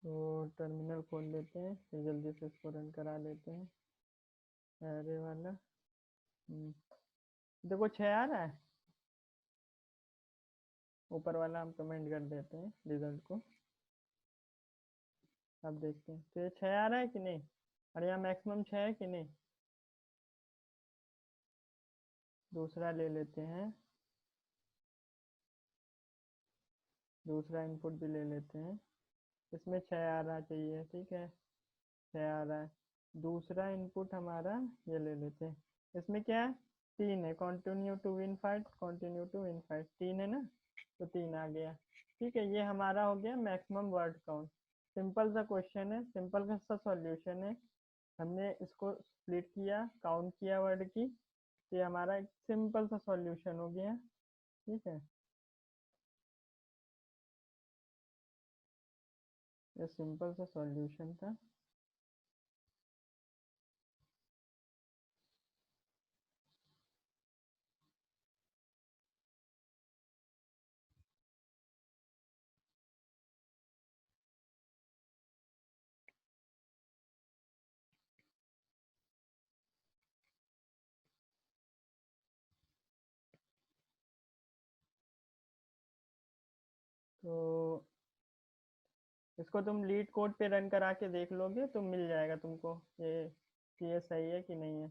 तो टर्मिनल खोल लेते हैं, फिर जल्दी से इसको रन करा लेते हैं एरे वाला। देखो 6 आ रहा है, ऊपर वाला हम कमेंट कर देते हैं रिजल्ट को। अब देखते हैं तो ये 6 आ रहा है कि नहीं, और यहाँ मैक्सिमम 6 है कि नहीं। दूसरा ले लेते हैं, दूसरा इनपुट भी ले लेते हैं, इसमें 6 आ रहा चाहिए, ठीक है, 6 आ रहा है। दूसरा इनपुट हमारा ये ले लेते हैं, इसमें क्या है, 3 है, continue to win fight, continue to win fight, 3 है ना, तो 3 आ गया, ठीक है। ये हमारा हो गया मैक्सिमम वर्ड काउंट। सिंपल सा क्वेश्चन है, सिंपल सा सॉल्यूशन है। हमने इसको स्प्लिट किया, काउंट किया वर्ड की, तो ये हमारा एक सिंपल सा सॉल्यूशन हो गया, ठीक है। ये सिंपल सा सॉल्यूशन था। तो इसको तुम लीड कोड पे रन करा के देख लोगे तो मिल जाएगा तुमको ये कि ये सही है कि नहीं है।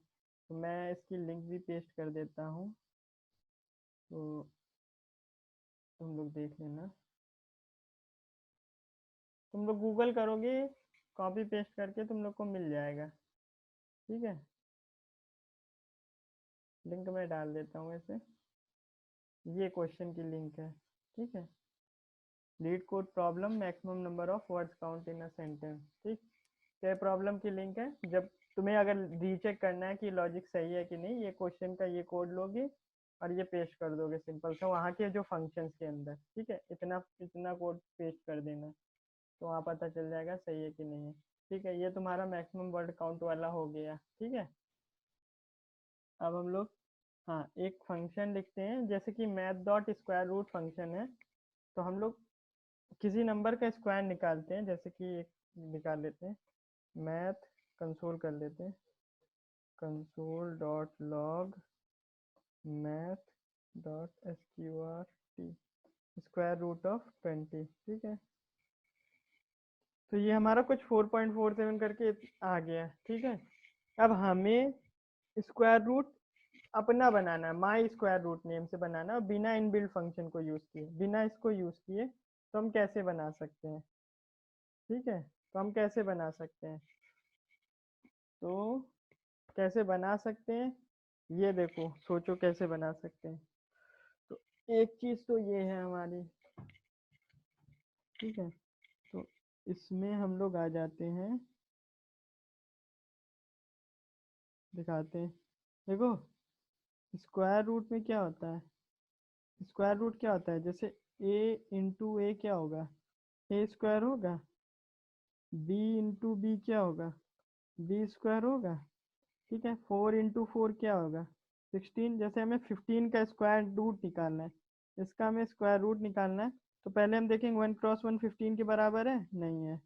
तो मैं इसकी लिंक भी पेस्ट कर देता हूँ, तो तुम लोग देख लेना। तुम लोग गूगल करोगे, कॉपी पेस्ट करके तुम लोग को मिल जाएगा, ठीक है। लिंक मैं डाल देता हूँ ऐसे, ये क्वेश्चन की लिंक है, ठीक है। Leet code problem maximum number of words count in a sentence, ठीक। क्या प्रॉब्लम की लिंक है, जब तुम्हें अगर रीचेक करना है कि लॉजिक सही है कि नहीं, ये क्वेश्चन का ये कोड लोगे और ये पेस्ट कर दोगे सिंपल सा वहाँ के जो फंक्शंस के अंदर, ठीक है, इतना इतना कोड पेस्ट कर देना, तो वहाँ पता चल जाएगा सही है कि नहीं है, ठीक है। ये तुम्हारा मैक्सिमम वर्ड काउंट वाला हो गया, ठीक है। अब हम लोग, हाँ, एक फंक्शन लिखते हैं, जैसे कि math dot square root function है, तो हम लोग किसी नंबर का स्क्वायर निकालते हैं, जैसे कि एक निकाल लेते हैं, मैथ कंसोल कर लेते हैं, console dot log math dot square square root of 20, ठीक है। तो ये हमारा कुछ 4.47 करके आ गया, ठीक है। अब हमें स्क्वायर रूट अपना बनाना है, माई स्क्वायर रूट नेम से बनाना है, बिना इनबिल्ट फंक्शन को यूज़ किए, बिना इसको यूज़ किए, तो हम कैसे बना सकते हैं, ठीक है। तो हम कैसे बना सकते हैं, तो कैसे बना सकते हैं, ये देखो, सोचो कैसे बना सकते हैं। तो एक चीज तो ये है हमारी, ठीक है। तो इसमें हम लोग आ जाते हैं, दिखाते हैं। देखो स्क्वायर रूट में क्या होता है, स्क्वायर रूट क्या होता है, जैसे ए इंटू ए क्या होगा, ए स्क्वायर होगा, बी इंटू बी क्या होगा, बी स्क्वायर होगा, ठीक है। 4 इंटू 4 क्या होगा, 16। जैसे हमें 15 का स्क्वायर रूट निकालना है, इसका हमें स्क्वायर रूट निकालना है, तो पहले हम देखेंगे 1 क्रॉस 1 15 के बराबर है, नहीं है,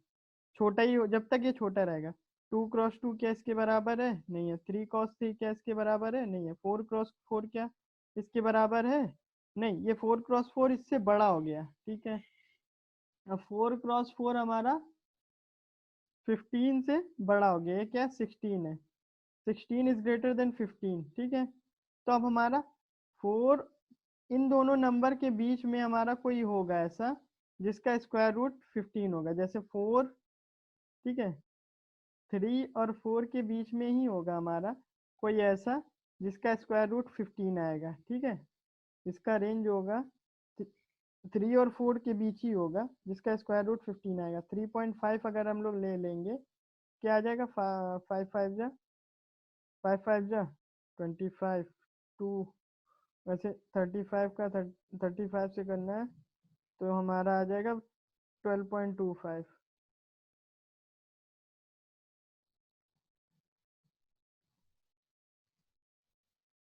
छोटा ही हो जब तक ये छोटा रहेगा। 2 क्रॉस 2 क्या इसके बराबर है, नहीं है। 3 क्रॉस 3 क्या इसके बराबर है, नहीं है। 4 क्रॉस 4 क्या इसके बराबर है, नहीं, ये 4 क्रॉस 4 इससे बड़ा हो गया, ठीक है। अब 4 क्रॉस 4 हमारा 15 से बड़ा हो गया, ये क्या 16 है, 16 इज ग्रेटर देन 15, ठीक है। तो अब हमारा 4, इन दोनों नंबर के बीच में हमारा कोई होगा ऐसा जिसका स्क्वायर रूट 15 होगा, जैसे 4, ठीक है। 3 और 4 के बीच में ही होगा हमारा कोई ऐसा जिसका स्क्वायर रूट 15 आएगा, ठीक है। इसका रेंज होगा 3 और 4 के बीच ही होगा जिसका स्क्वायर रूट 15 आएगा। 3.5 अगर हम लोग ले लेंगे, क्या आ जाएगा, 5 5 जा 2, वैसे 35 का 35 से करना है, तो हमारा आ जाएगा 12.25।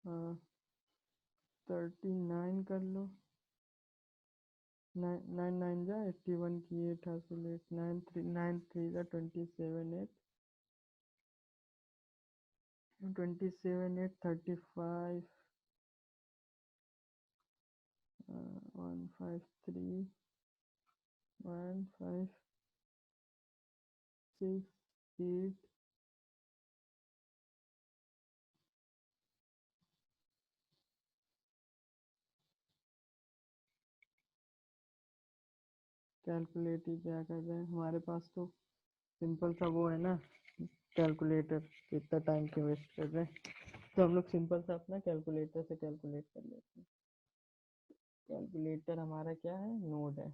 हाँ 39 कर लो, 9 9 जा 81 की 8 हासिल 8 9 3 जा 27 8 153 1 5 6 8, कैलकुलेट ही क्या कर रहे हैं, हमारे पास तो सिंपल सा वो है ना कैलकुलेटर, इतना टाइम क्यों वेस्ट कर रहे हैं। तो हम लोग सिंपल सा अपना कैलकुलेटर से कैलकुलेट कर लेते हैं। कैलकुलेटर हमारा क्या है, नोड है,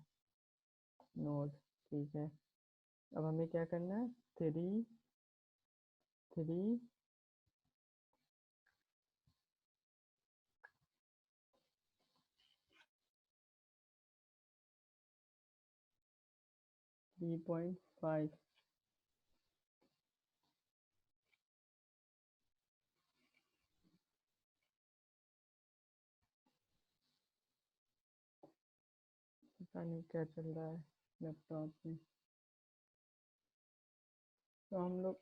नोड, ठीक है। अब हमें क्या करना है, 3 3.5, पता नहीं क्या चल रहा है लैपटॉप में। तो हम लोग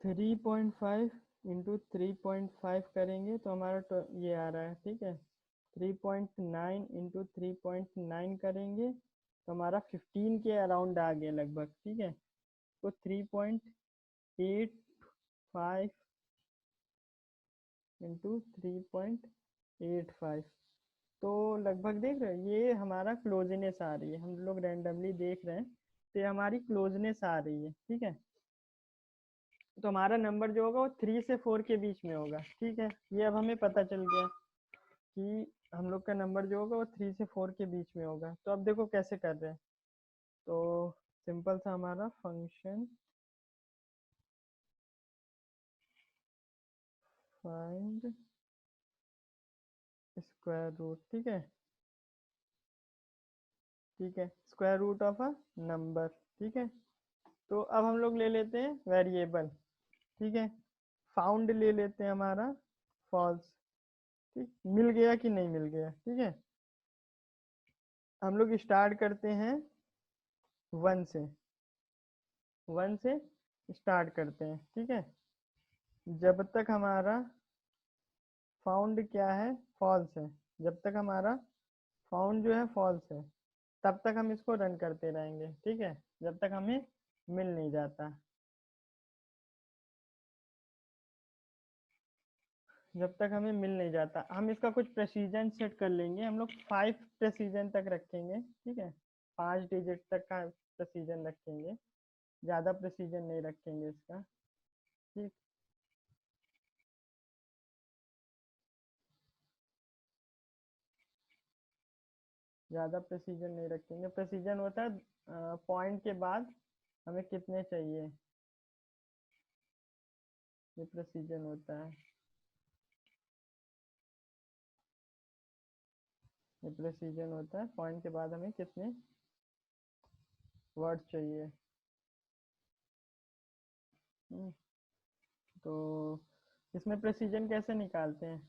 3.5 इंटू 3.5 करेंगे तो हमारा ये आ रहा है, ठीक है। 3.9 इंटू 3.9 करेंगे तो हमारा 15 के अराउंड आ गया लगभग, ठीक है। तो 3.85 इंटू 3.85, तो लगभग देख रहे हैं ये हमारा क्लोजनेस आ रही है, हम लोग रैंडमली देख रहे हैं, तो ये हमारी क्लोजनेस आ रही है, ठीक है। तो हमारा नंबर जो होगा वो 3 से 4 के बीच में होगा, ठीक है। ये अब हमें पता चल गया कि हम लोग का नंबर जो होगा वो 3 से 4 के बीच में होगा। तो अब देखो कैसे कर रहे हैं, तो सिंपल सा हमारा फंक्शन फाइंड स्क्वायर रूट, ठीक है, ठीक है, square root of a number, ठीक है। तो अब हम लोग ले लेते हैं वेरिएबल, ठीक है। फाउंड ले लेते हैं हमारा फॉल्स, ठीक, मिल गया कि नहीं मिल गया, ठीक है। हम लोग स्टार्ट करते हैं 1 से, 1 से स्टार्ट करते हैं, ठीक है। जब तक हमारा फाउंड क्या है, फॉल्स है, जब तक हमारा फाउंड जो है फॉल्स है तब तक हम इसको रन करते रहेंगे, ठीक है, जब तक हमें मिल नहीं जाता। जब तक हमें मिल नहीं जाता हम इसका कुछ प्रेसिजन सेट कर लेंगे, हम लोग 5 प्रेसिजन तक रखेंगे, ठीक है। 5 डिजिट तक का प्रेसिजन रखेंगे, ज़्यादा प्रेसिजन नहीं रखेंगे इसका, ठीक। ज़्यादा प्रेसिजन नहीं रखेंगे। प्रेसिजन होता है पॉइंट के बाद हमें कितने चाहिए, ये प्रेसिजन होता है। ये प्रेसिजन होता है पॉइंट के बाद हमें कितने वर्ड चाहिए। तो इसमें प्रेसिजन कैसे निकालते हैं,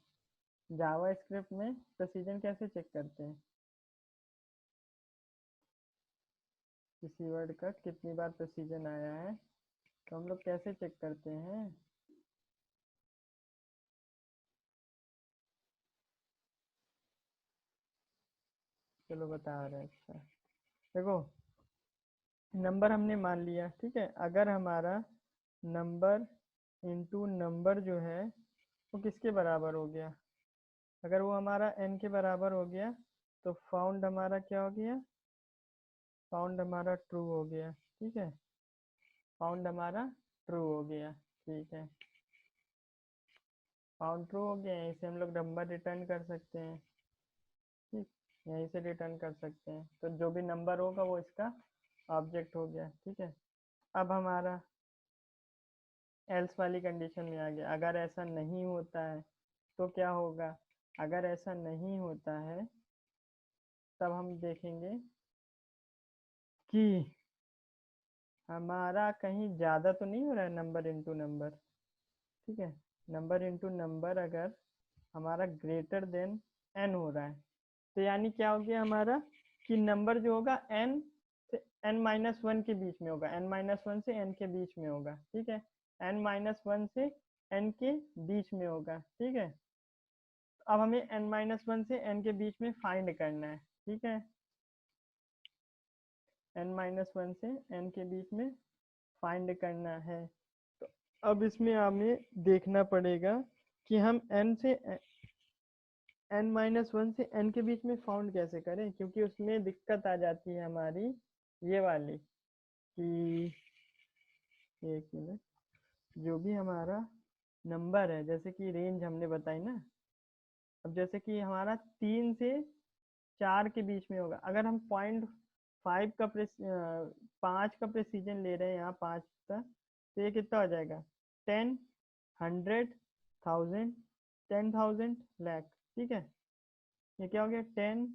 जावा स्क्रिप्ट में प्रेसिजन कैसे चेक करते हैं, किसी वर्ड का कितनी बार प्रेसिजन आया है, तो हम लोग कैसे चेक करते हैं। चलो बता रहे हैं। अच्छा देखो, नंबर हमने मान लिया, ठीक है। अगर हमारा नंबर इंटू नंबर जो है वो किसके बराबर हो गया, अगर वो हमारा n के बराबर हो गया तो फाउंड हमारा क्या हो गया, फाउंड हमारा ट्रू हो गया, ठीक है। फाउंड हमारा ट्रू हो गया, ठीक है। फाउंड ट्रू हो गया, यहीं से हम लोग नंबर रिटर्न कर सकते हैं, ठीक। यहीं से रिटर्न कर सकते हैं, तो जो भी नंबर होगा वो इसका ऑब्जेक्ट हो गया, ठीक है। अब हमारा एल्स वाली कंडीशन में आ गया, अगर ऐसा नहीं होता है तो क्या होगा। अगर ऐसा नहीं होता है तब हम देखेंगे कि हमारा कहीं ज़्यादा तो नहीं हो रहा है नंबर इंटू नंबर, ठीक है। नंबर इंटू नंबर अगर हमारा ग्रेटर देन n हो रहा है तो यानी क्या हो गया हमारा, कि नंबर जो होगा n से n-1 के बीच में होगा, n-1 से n के बीच में होगा, ठीक है। n-1 से n के बीच में होगा, ठीक है। अब हमें n-1 से n के बीच में फाइंड करना है, ठीक है। n-1 से n के बीच में फाइंड करना है। तो अब इसमें हमें देखना पड़ेगा कि हम n-1 से n के बीच में फाउंड कैसे करें, क्योंकि उसमें दिक्कत आ जाती है हमारी ये वाली कि, एक मिनट, जो भी हमारा नंबर है, जैसे कि रेंज हमने बताई ना, अब जैसे कि हमारा 3 से 4 के बीच में होगा, अगर हम 0.5 का 5 का प्रेसिजन ले रहे हैं यहाँ 5 का, तो ये कितना हो जाएगा, 10, 100, 1000, 10,000, लाख, ठीक है। ये क्या हो गया 10,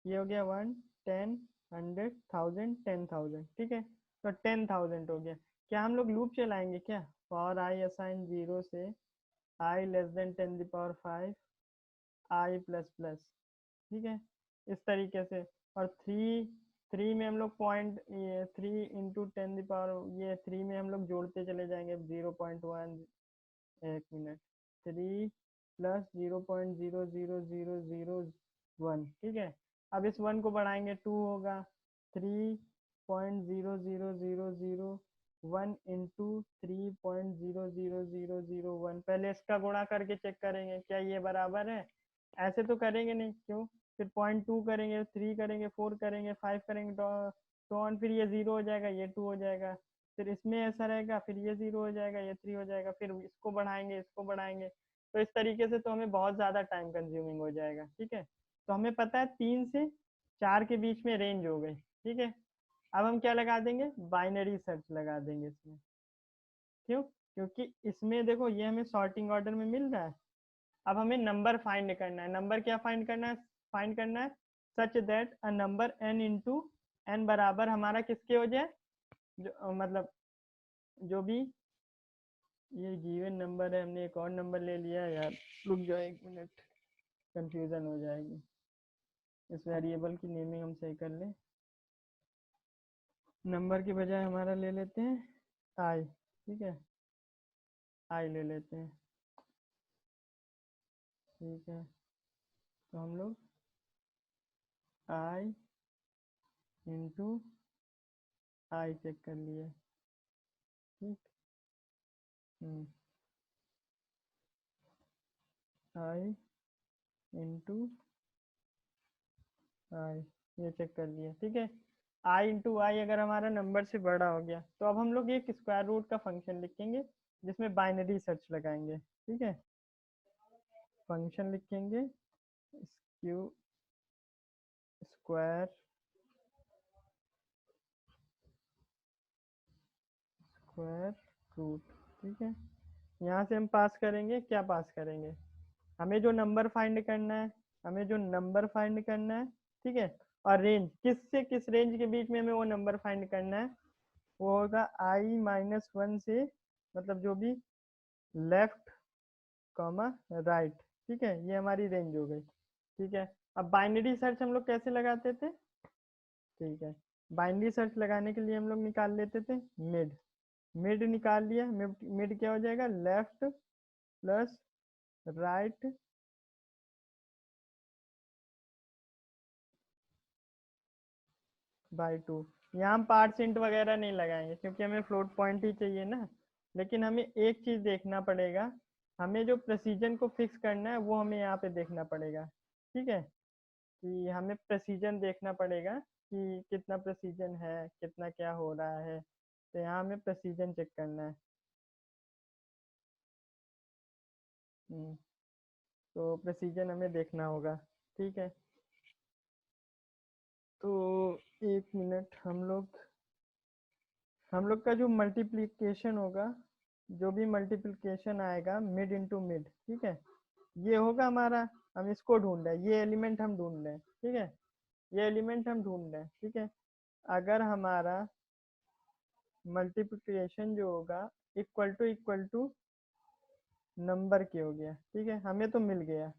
ये हो गया 1, 10, 100, 1000, 10,000, ठीक है। तो 10,000 हो गया। क्या हम लोग लूप चलाएंगे क्या, फॉर आई असाइन 0 से आई लेस देन 10⁵ आई प्लस प्लस, ठीक है, इस तरीके से। और थ्री में हम लोग पॉइंट, ये 3 × 10⁻, ये 3 में हम लोग जोड़ते चले जाएंगे 0.1, एक मिनट, 3 प्लस 0.00001, ठीक है। अब इस 1 को बढ़ाएंगे 2 होगा, 3.00001 इंटू 3.00001, पहले इसका गुणा करके चेक करेंगे क्या ये बराबर है, ऐसे तो करेंगे नहीं, क्यों, फिर 0.2 करेंगे, 3 करेंगे, 4 करेंगे, 5 करेंगे, तो ऑन, फिर ये 0 हो जाएगा, ये 2 हो जाएगा, फिर इसमें ऐसा रहेगा, फिर ये 0 हो जाएगा, ये 3 हो जाएगा, फिर इसको बढ़ाएंगे, इसको बढ़ाएंगे, तो इस तरीके से तो हमें बहुत ज़्यादा टाइम कंज्यूमिंग हो जाएगा, ठीक है। तो हमें पता है 3 से 4 के बीच में रेंज हो गई, ठीक है। अब हम क्या लगा देंगे, बाइनरी सर्च लगा देंगे इसमें, क्यों, क्योंकि इसमें देखो ये हमें सॉर्टिंग ऑर्डर में मिल रहा है। अब हमें नंबर फाइंड करना है, नंबर क्या फाइंड करना है, फाइंड करना है such that a number n into n बराबर हमारा किसके हो जाए, जो मतलब जो भी ये गिवन नंबर है, हमने एक और नंबर ले लिया यार, रुक जाओ एक मिनट, कंफ्यूजन हो जाएगी। इस वेरिएबल की नेमिंग हम सही कर लें, नंबर के बजाय हमारा ले लेते हैं आई, ठीक है, आई ले लेते हैं, ठीक है। तो हम लोग आई इंटू आई चेक कर लिए, ठीक। आई इंटू आई, ये चेक कर लिया, ठीक है। आई इंटू आई अगर हमारा नंबर से बड़ा हो गया तो अब हम लोग एक स्क्वायर रूट का फंक्शन लिखेंगे जिसमें बाइनरी सर्च लगाएंगे, ठीक है। फंक्शन लिखेंगे स्क्यू स्क्वायर स्क्वायर रूट। ठीक है, यहाँ से हम पास करेंगे, क्या पास करेंगे, हमें जो नंबर फाइंड करना है, हमें जो नंबर फाइंड करना है। ठीक है, और रेंज किस से किस रेंज के बीच में हमें वो नंबर फाइंड करना है, वो होगा i-1 से, मतलब जो भी लेफ्ट कॉमा राइट। ठीक है, ये हमारी रेंज हो गई। ठीक है, अब बाइनरी सर्च हम लोग कैसे लगाते थे। ठीक है, बाइनरी सर्च लगाने के लिए हम लोग निकाल लेते थे मिड। मिड निकाल लिया, मिड मिड क्या हो जाएगा, लेफ्ट प्लस राइट बाई 2। यहाँ हम परसेंट वगैरह नहीं लगाएंगे क्योंकि हमें फ्लोट पॉइंट ही चाहिए ना। लेकिन हमें एक चीज़ देखना पड़ेगा, हमें जो प्रेसिजन को फिक्स करना है वो हमें यहाँ पे देखना पड़ेगा। ठीक है, कि हमें प्रेसिजन देखना पड़ेगा कि कितना प्रेसिजन है, कितना क्या हो रहा है। तो यहाँ हमें प्रेसिजन चेक करना है। हम्म, तो प्रेसिजन हमें देखना होगा। ठीक है, तो एक मिनट, हम लोग का जो मल्टीप्लिकेशन होगा, जो भी मल्टीप्लिकेशन आएगा मिड इंटू मिड। ठीक है, ये होगा हमारा, हम इसको ढूंढ रहे हैं, ये एलिमेंट हम ढूंढ रहे हैं। ठीक है, ये एलिमेंट हम ढूंढ रहे हैं। ठीक है, अगर हमारा मल्टीप्लिकेशन जो होगा इक्वल टू नंबर के हो गया। ठीक है, हमें तो मिल गया,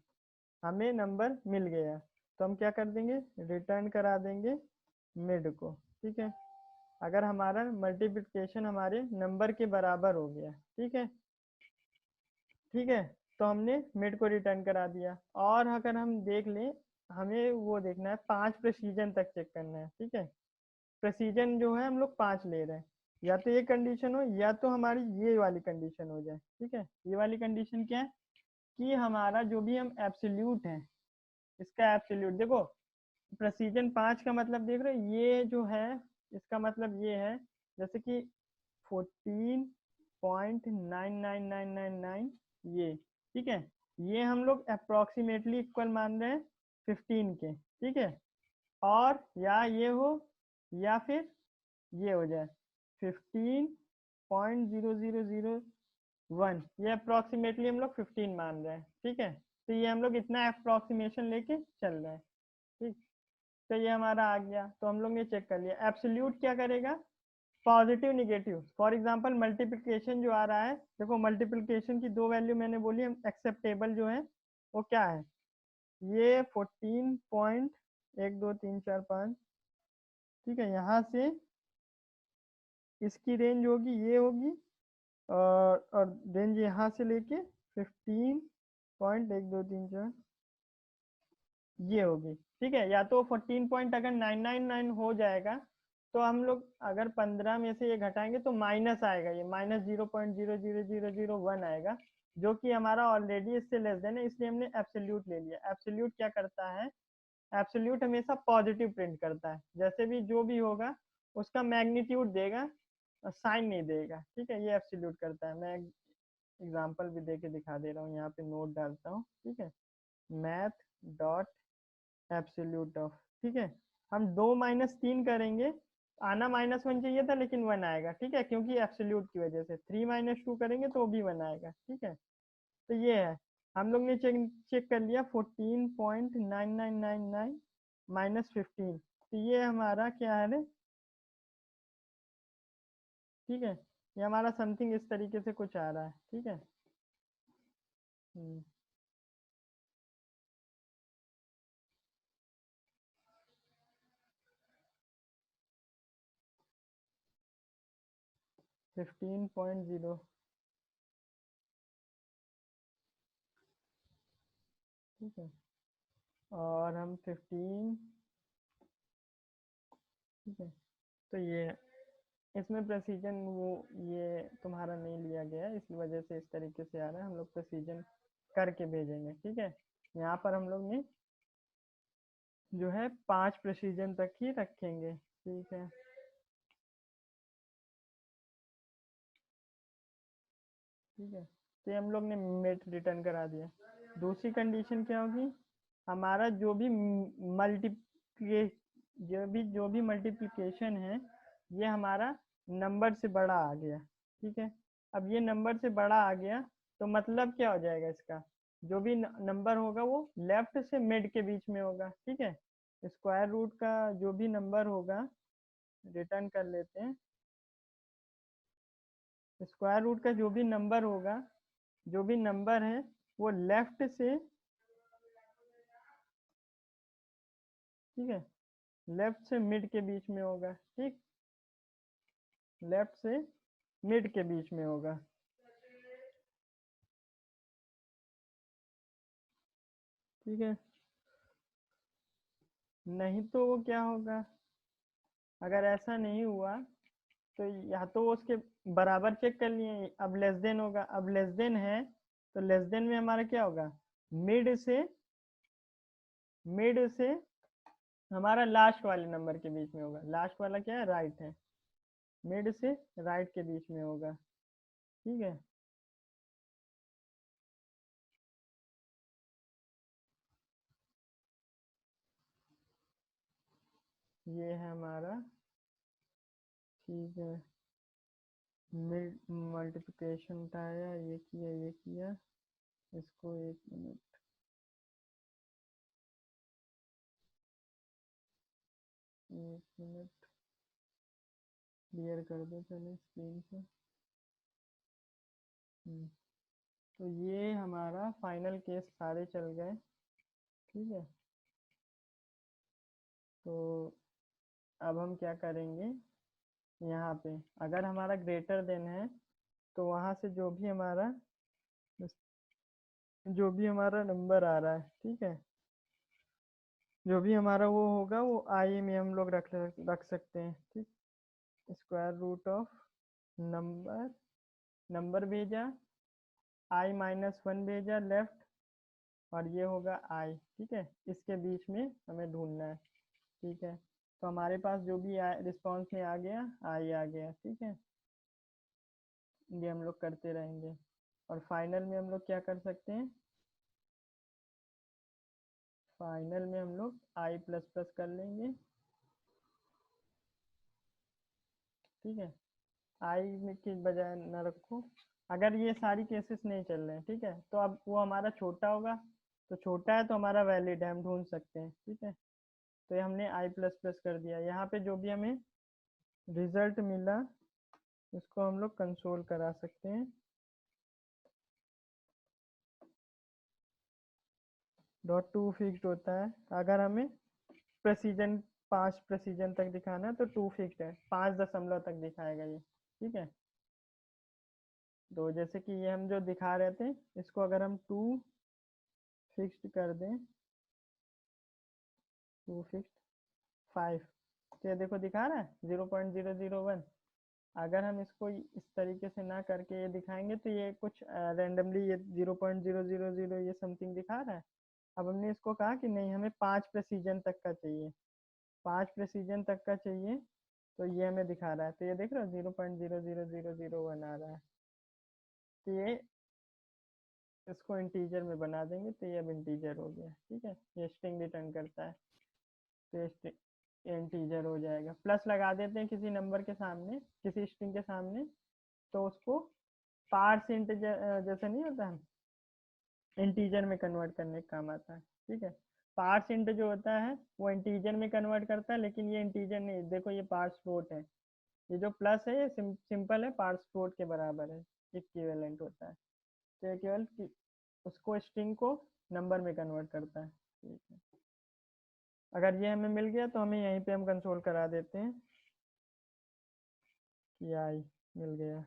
हमें नंबर मिल गया, तो हम क्या कर देंगे, रिटर्न करा देंगे मिड को। ठीक है, अगर हमारा मल्टीप्लिकेशन हमारे नंबर के बराबर हो गया। ठीक है, ठीक है, तो हमने मिड को रिटर्न करा दिया। और अगर हम देख लें, हमें वो देखना है 5 प्रेसीजन तक चेक करना है। ठीक है, प्रेसीजन जो है हम लोग 5 ले रहे हैं, या तो ये कंडीशन हो या तो हमारी ये वाली कंडीशन हो जाए। ठीक है, ये वाली कंडीशन क्या है, कि हमारा जो भी हम एब्सोल्यूट है, इसका एब्सोल्यूट देखो, प्रेसीजन 5 का मतलब देख रहे हो, ये जो है इसका मतलब ये है, जैसे कि 14.99999 ये। ठीक है, ये हम लोग अप्रोक्सीमेटली इक्वल मान रहे हैं 15 के। ठीक है, और या ये हो या फिर ये हो जाए 15.0001, ये अप्रोक्सीमेटली हम लोग 15 मान रहे हैं। ठीक है, तो ये हम लोग इतना अप्रोक्सीमेशन लेके चल रहे हैं। ठीक, तो ये हमारा आ गया, तो हम लोग ने चेक कर लिया। एब्सोल्यूट क्या करेगा, positive negative. For example multiplication जो आ रहा है, देखो मल्टीप्लिकेशन की दो वैल्यू मैंने बोली, हम एक्सेप्टेबल जो है वो क्या है, ये 14.1234 5। ठीक है, यहाँ से इसकी रेंज होगी, ये होगी, और रेंज यहाँ से लेके 15.1234 ये होगी। ठीक है, या तो 14 पॉइंट अगर 999 हो जाएगा, तो हम लोग अगर 15 में से ये घटाएंगे तो माइनस आएगा, ये -0.00001 आएगा, जो कि हमारा ऑलरेडी इससे लेस देन है, इसलिए हमने एब्सोल्यूट ले लिया। एब्सोल्यूट क्या करता है, एब्सोल्यूट हमेशा पॉजिटिव प्रिंट करता है, जैसे भी जो भी होगा उसका मैग्नीट्यूड देगा, साइन नहीं देगा। ठीक है, ये एब्सोल्यूट करता है। मैं एग्जांपल भी दे के दिखा दे रहा हूँ, यहाँ पे नोट डालता हूँ। ठीक है, मैथ डॉट एब्सोल्यूट ऑफ। ठीक है, हम 2 - 3 करेंगे, आना -1 चाहिए था लेकिन 1 आएगा। ठीक है, क्योंकि एब्सोल्यूट की वजह से 3 - 2 करेंगे तो भी 1 आएगा। ठीक है, तो ये है, हम लोग ने चेक चेक कर लिया 14.9999 -15, तो ये हमारा क्या है। ठीक है, ये हमारा समथिंग इस तरीके से कुछ आ रहा है। ठीक है, 15.0। ठीक है, और हम 15। ठीक है, तो ये इसमें प्रेसिजन वो ये तुम्हारा नहीं लिया गया है, इस वजह से इस तरीके से आ रहा है। हम लोग प्रेसिजन करके भेजेंगे। ठीक है, यहाँ पर हम लोग ने जो है 5 प्रेसिजन तक ही रखेंगे। ठीक है, ठीक है, तो ये हम लोग ने मेट रिटर्न करा दिया। दूसरी कंडीशन क्या होगी, हमारा जो भी ये जो भी मल्टीप्लिकेशन है ये हमारा नंबर से बड़ा आ गया, ठीक है। अब ये नंबर से बड़ा आ गया तो मतलब क्या हो जाएगा इसका, जो भी नंबर होगा वो लेफ्ट से मिड के बीच में होगा, ठीक है। स्क्वायर रूट का जो भी नंबर होगा, रिटर्न कर लेते हैं, स्क्वायर रूट का जो भी नंबर होगा, जो भी नंबर है वो लेफ्ट से, ठीक है, लेफ्ट से मिड के बीच में होगा, ठीक, लेफ्ट से मिड के बीच में होगा, ठीक है। नहीं तो वो क्या होगा, अगर ऐसा नहीं हुआ तो या तो वो उसके बराबर चेक कर लिए, अब लेस देन होगा, अब लेस देन है तो लेस देन में हमारा क्या होगा, मिड से, मिड से हमारा लास्ट वाले नंबर के बीच में होगा, लास्ट वाला क्या है, राइट है, मिड से राइट के बीच में होगा, ठीक है। ये है हमारा, ठीक है, मिड मल्टीप्लिकेशन उठाया, ये किया, ये किया, इसको एक मिनट, एक मिनट क्लियर कर दो पहले स्क्रीन से। तो ये हमारा फाइनल केस सारे चल गए, ठीक है। तो अब हम क्या करेंगे, यहाँ पे अगर हमारा ग्रेटर देन है तो वहाँ से जो भी हमारा नंबर आ रहा है, ठीक है, जो भी हमारा वो होगा वो आई में हम लोग रख सकते हैं, ठीक। Square root of number, number भेजा, आई माइनस वन भेजा लेफ्ट, और ये होगा आई, ठीक है, इसके बीच में हमें ढूंढना है, ठीक है। तो हमारे पास जो भी रिस्पॉन्स में आ गया, आई आ गया, ठीक है। ये हम लोग करते रहेंगे और फाइनल में हम लोग क्या कर सकते हैं, फाइनल में हम लोग आई प्लस प्लस कर लेंगे, ठीक है। आई में की बजाय न रखो, अगर ये सारी केसेस नहीं चल रहे हैं, ठीक है, तो अब वो हमारा छोटा होगा, तो छोटा है तो हमारा वैलिड है, हम ढूंढ सकते हैं, ठीक है। तो ये हमने आई प्लस प्लस कर दिया, यहाँ पे जो भी हमें रिजल्ट मिला इसको हम लोग कंसोल करा सकते हैं, डॉट टू फिक्स्ड होता है, अगर हमें प्रेसिजन 5 प्रेसिजन तक दिखाना है तो टू फिक्स्ड है, 5 दशमलव तक दिखाएगा ये, ठीक है। तो जैसे कि ये हम जो दिखा रहे थे, इसको अगर हम टू फिक्स्ड कर दें, टू फिक्स्ड 5, तो ये देखो दिखा रहा है 0.001। अगर हम इसको इस तरीके से ना करके ये दिखाएंगे तो ये कुछ रैंडमली ये 0.000 ये समथिंग दिखा रहा है। अब हमने इसको कहा कि नहीं, हमें 5 प्रेसीजन तक का चाहिए, 5 प्रेसीजन तक का चाहिए, तो ये हमें दिखा रहा है, तो ये देख रहे हो 0.00001 आ रहा है। तो ये इसको इंटीजर में बना देंगे तो ये अब इंटीजर हो गया, ठीक है, ये स्ट्रिंग रिटर्न करता है, तो ये इंटीजर हो जाएगा। प्लस लगा देते हैं किसी नंबर के सामने, किसी स्ट्रिंग के सामने, तो उसको पार्स इंटीजर जैसे नहीं होता, इंटीजर में कन्वर्ट करने का काम आता है, ठीक है। पार्स इंट जो होता है वो इंटीजर में कन्वर्ट करता है, लेकिन ये इंटीजर नहीं, देखो ये पार्स फ्लोट है, ये जो प्लस है ये सिंपल है, पार्स फ्लोट के बराबर है, इक्विवेलेंट होता है, तो ये केवल उसको स्ट्रिंग को नंबर में कन्वर्ट करता है, ठीक है। अगर ये हमें मिल गया तो हमें यहीं पे हम कंसोल करा देते हैं कि आई मिल गया,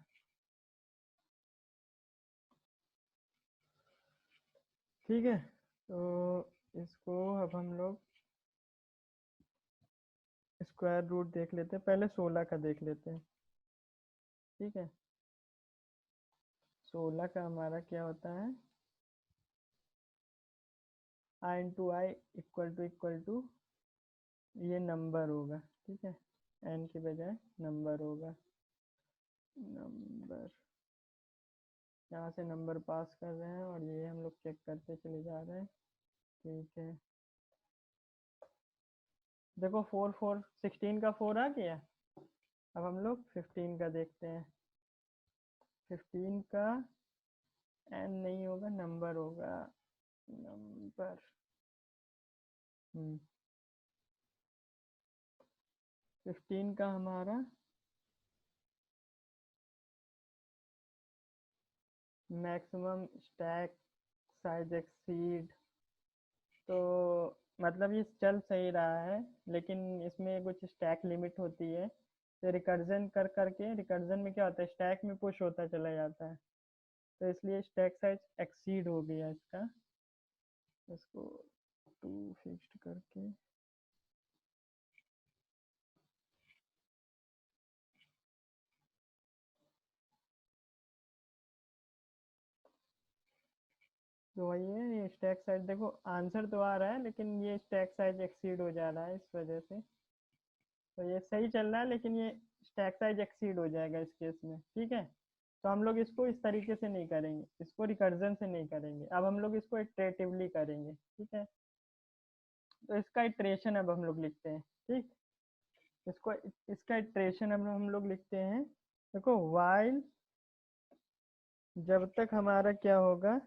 ठीक है। तो इसको अब हम लोग स्क्वायर रूट देख लेते हैं, पहले 16 का देख लेते हैं, ठीक है। 16 का हमारा क्या होता है, आई इंटू आई इक्वल टू ये नंबर होगा, ठीक है, एन के बजाय नंबर होगा, नंबर, यहाँ से नंबर पास कर रहे हैं और ये हम लोग चेक करते चले जा रहे हैं, ठीक है। देखो 16 का 4 आ गया। अब हम लोग 15 का देखते हैं। 15 का एन नहीं होगा, नंबर होगा, नंबर। 15 का हमारा मैक्सिमम स्टैक साइज एक्सीड, तो मतलब ये चल सही रहा है, लेकिन इसमें कुछ स्टैक लिमिट होती है। तो रिकर्जन कर करके, रिकर्जन में क्या होता है, स्टैक में पुश होता चला जाता है, तो इसलिए स्टैक साइज एक्सीड हो गया इसका। इसको 2 फिक्स्ड करके तो वही है, ये स्टैक साइज देखो आंसर तो आ रहा है, लेकिन ये स्टैक साइज एक्सीड हो जा रहा है इस वजह से। तो ये सही चल रहा है, लेकिन ये स्टैक साइज एक्सीड हो जाएगा इस केस में, ठीक है। तो हम लोग इसको इस तरीके से नहीं करेंगे, इसको रिकर्जन से नहीं करेंगे, अब हम लोग इसको इटरेटिवली करेंगे, ठीक है। तो इसका इटरेशन अब हम लोग लिखते हैं, ठीक। इसको, इसका इटरेशन अब हम लोग लिखते हैं। देखो वाइल, जब तक हमारा क्या होगा,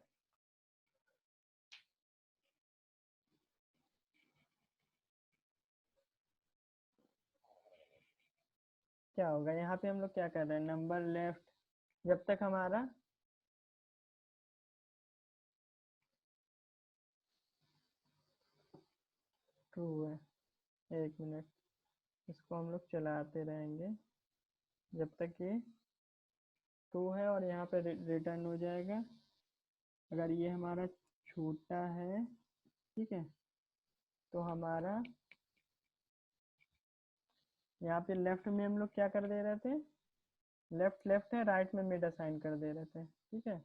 क्या होगा यहाँ पे हम लोग क्या कर रहे हैं, नंबर लेफ्ट, जब तक हमारा ट्रू है। एक मिनट, इसको हम लोग चलाते रहेंगे जब तक ये ट्रू है, और यहाँ पे रिटर्न हो जाएगा अगर ये हमारा छोटा है, ठीक है। तो हमारा यहाँ पे लेफ्ट में हम लोग क्या कर दे रहे थे, लेफ्ट लेफ्ट है, राइट में मिड असाइन कर दे रहे थे, ठीक है।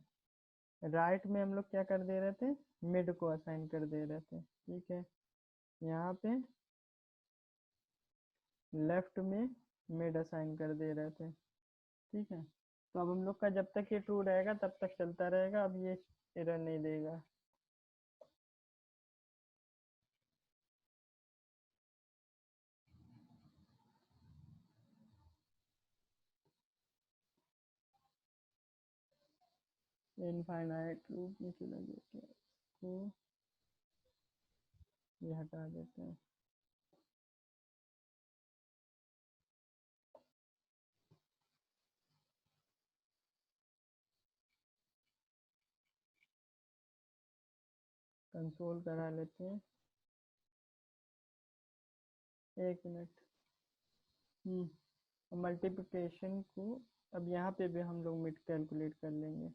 राइट में हम लोग क्या कर दे रहे थे, मिड को असाइन कर दे रहे थे, ठीक है। यहाँ पे लेफ्ट में मिड असाइन कर दे रहे थे, ठीक है। तो अब हम लोग का जब तक ये ट्रू रहेगा तब तक चलता रहेगा, अब ये एरर नहीं देगा। इनफाइनाइट लूप में चला गया क्या, इसको ये हटा देते हैं। कंसोल करा लेते हैं, एक मिनट। मल्टीप्लिकेशन को अब यहाँ पे भी हम लोग मिड कैलकुलेट कर लेंगे।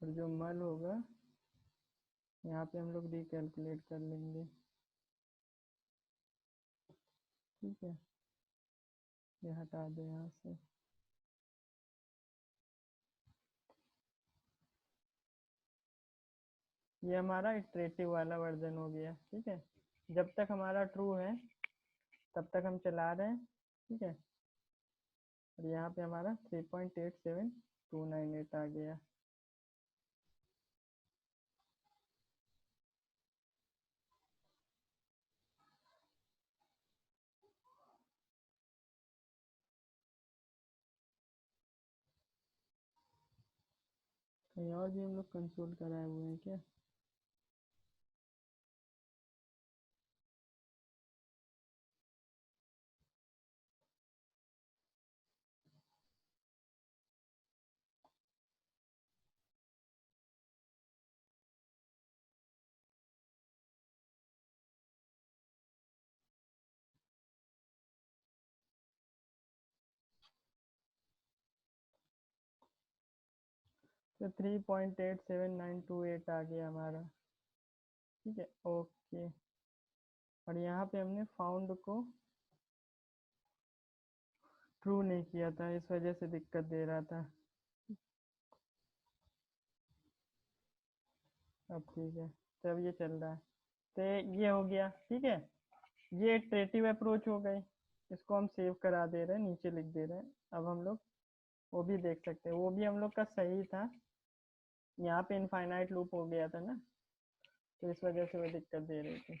और जो मल होगा यहाँ पे हम लोग रिकैलकुलेट कर लेंगे, ठीक है। ये हटा दे यहाँ से। ये हमारा इटरेटिव वाला वर्जन हो गया, ठीक है। जब तक हमारा ट्रू है तब तक हम चला रहे हैं, ठीक है। और यहाँ पे हमारा 3.87298 आ गया। कहीं और भी हम लोग कंसोल कराए हुए हैं क्या। तो 3.87928 आ गया हमारा, ठीक है, ओके। और यहाँ पे हमने फाउंड को ट्रू नहीं किया था, इस वजह से दिक्कत दे रहा था। अब ठीक है, तो अब ये चल रहा है, तो ये हो गया, ठीक है। ये इटरेटिव अप्रोच हो गई, इसको हम सेव करा दे रहे हैं, नीचे लिख दे रहे हैं। अब हम लोग वो भी देख सकते हैं, वो भी हम लोग का सही था। यहाँ पे इनफाइनाइट लूप हो गया था ना, तो इस वजह से वो दिक्कत दे रही थी।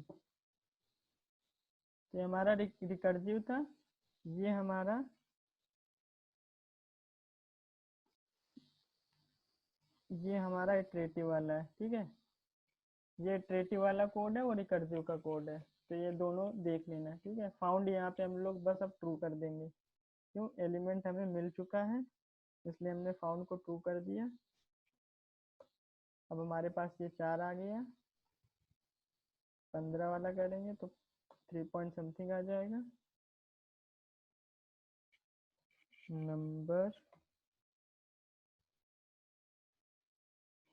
तो ये हमारा रिकर्सिव था, ये हमारा इटरेटिव वाला है, ठीक है। ये इटरेटिव वाला कोड है और रिकर्सिव का कोड है, तो ये दोनों देख लेना, ठीक है। फाउंड यहाँ पे हम लोग बस अब ट्रू कर देंगे, क्यों, एलिमेंट हमें मिल चुका है, इसलिए हमने फाउंड को ट्रू कर दिया। अब हमारे पास ये 4 आ गया, 15 वाला करेंगे तो 3 पॉइंट समथिंग आ जाएगा नंबर,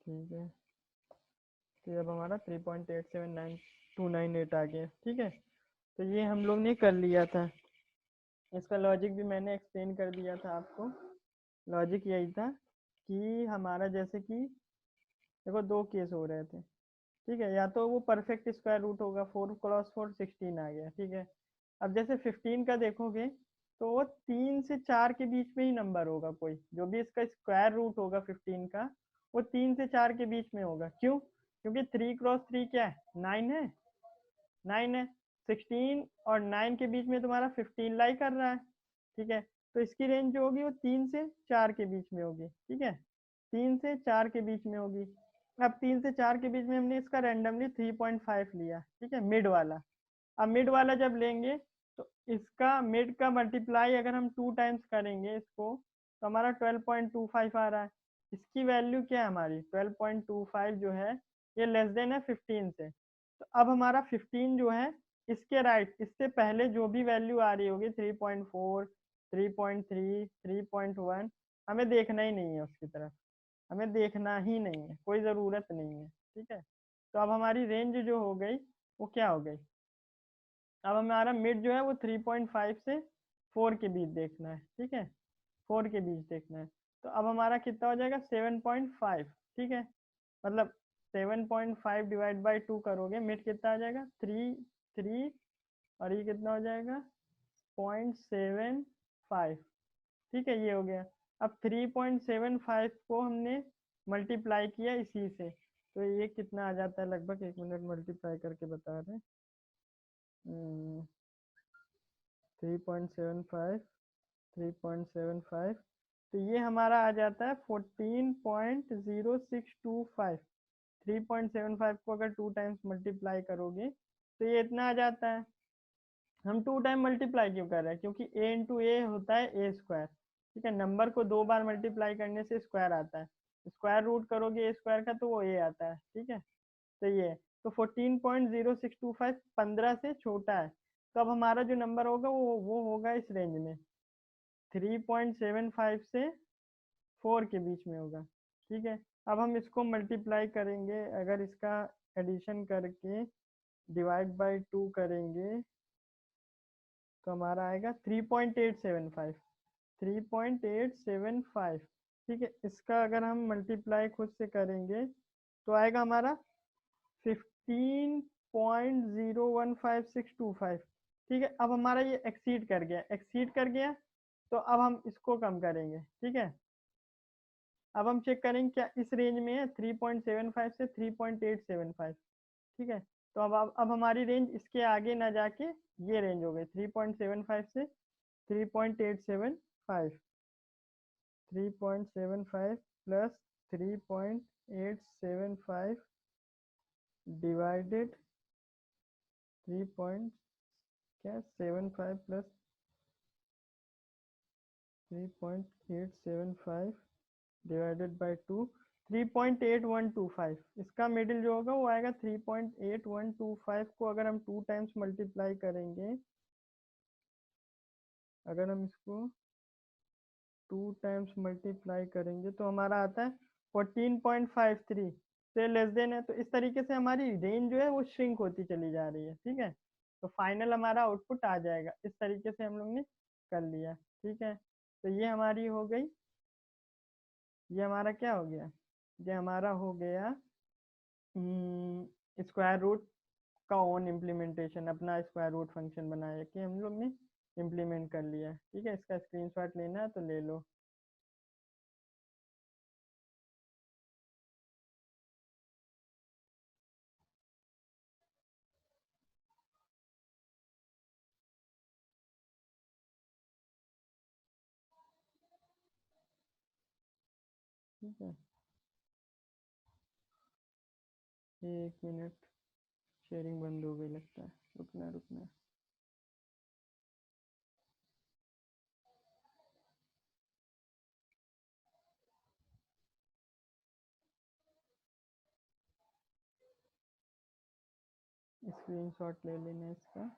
ठीक है। तो अब हमारा 3.879298 आ गया, ठीक है। तो ये हम लोग ने कर लिया था, इसका लॉजिक भी मैंने एक्सप्लेन कर दिया था आपको। लॉजिक यही था कि हमारा जैसे कि देखो 2 केस हो रहे थे, ठीक है। या तो वो परफेक्ट स्क्वायर रूट होगा, 4 × 4 16 आ गया, ठीक है। अब जैसे 15 का देखोगे तो वो 3 से 4 के बीच में ही नंबर होगा, कोई जो भी इसका स्क्वायर रूट होगा 15 का, वो 3 से 4 के बीच में होगा। क्यों, क्योंकि 3 × 3 क्या है, 9 है, 9 है। 16 और 9 के बीच में तुम्हारा 15 लाई कर रहा है, ठीक है। तो इसकी रेंज जो होगी वो 3 से 4 के बीच में होगी, ठीक है, 3 से 4 के बीच में होगी। अब 3 से 4 के बीच में हमने इसका रैंडमली 3.5 लिया, ठीक है, मिड वाला। अब मिड वाला जब लेंगे तो इसका मिड का मल्टीप्लाई अगर हम 2 टाइम्स करेंगे इसको, तो हमारा 12.25 आ रहा है। इसकी वैल्यू क्या है हमारी, 12.25 जो है ये लेस देन है 15 से। तो अब हमारा 15 जो है इसके राइट, इससे पहले जो भी वैल्यू आ रही होगी 3.4, 3.3, 3.1, हमें देखना ही नहीं है उसकी तरफ, हमें देखना ही नहीं है, कोई ज़रूरत नहीं है, ठीक है। तो अब हमारी रेंज जो हो गई वो क्या हो गई, अब हमारा मिड जो है वो 3.5 से 4 के बीच देखना है, ठीक है, 4 के बीच देखना है। तो अब हमारा कितना हो जाएगा, 7.5, ठीक है। मतलब 7.5 डिवाइड बाई 2 करोगे, मिड कितना आ जाएगा, 3, और ये कितना हो जाएगा, 0.75, ठीक है, ये हो गया। अब 3.75 को हमने मल्टीप्लाई किया इसी से, तो ये कितना आ जाता है, लगभग 1 मिनट मल्टीप्लाई करके बता रहे हैं। 3.75, 3.75, तो ये हमारा आ जाता है 14.0625। 3.75 को अगर 2 टाइम्स मल्टीप्लाई करोगे तो ये इतना आ जाता है। हम 2 टाइम मल्टीप्लाई क्यों कर रहे हैं, क्योंकि a इंटू ए होता है ए स्क्वायर, ठीक है। नंबर को 2 बार मल्टीप्लाई करने से स्क्वायर आता है, स्क्वायर रूट करोगे ए स्क्वायर का तो वो ए आता है, ठीक है। तो ये तो 14.0625 15 से छोटा है, तो अब हमारा जो नंबर होगा वो होगा इस रेंज में, 3.75 से 4 के बीच में होगा, ठीक है। अब हम इसको मल्टीप्लाई करेंगे, अगर इसका एडिशन करके डिवाइड बाई 2 करेंगे तो हमारा आएगा 3.875, 3.875, ठीक है। इसका अगर हम मल्टीप्लाई खुद से करेंगे तो आएगा हमारा 15.015625, ठीक है। अब हमारा ये एक्सीड कर गया, एक्सीड कर गया, तो अब हम इसको कम करेंगे, ठीक है। अब हम चेक करेंगे क्या इस रेंज में है, 3.75 से 3.875, ठीक है। तो अब हमारी रेंज इसके आगे ना जाके ये रेंज हो गई 3.75 से 3.875, 3.75 प्लस 3.875 डिवाइडेड 3 पॉइंट क्या 75 प्लस 3.875 डिवाइडेड बाई 2, 3.8125। इसका मिडिल जो होगा वो आएगा 3.8125 को अगर हम 2 टाइम्स मल्टीप्लाई करेंगे, अगर हम इसको 2 टाइम्स मल्टीप्लाई करेंगे तो हमारा आता है 14.53 से लेस देन है। तो इस तरीके से हमारी रेंज जो है वो श्रिंक होती चली जा रही है, ठीक है। तो फाइनल हमारा आउटपुट आ जाएगा, इस तरीके से हम लोग ने कर लिया, ठीक है। तो ये हमारी हो गई, ये हमारा क्या हो गया, ये हमारा हो गया स्क्वायर रूट का ओन इम्प्लीमेंटेशन, अपना स्क्वायर रूट फंक्शन बनाया कि हम लोग ने इम्प्लीमेंट कर लिया है। ठीक है, इसका स्क्रीनशॉट लेना है तो ले लो। ठीक है, 1 मिनट, शेयरिंग बंद हो गई लगता है, रुकना रुकना। स्क्रीनशॉट ले लेना इसका।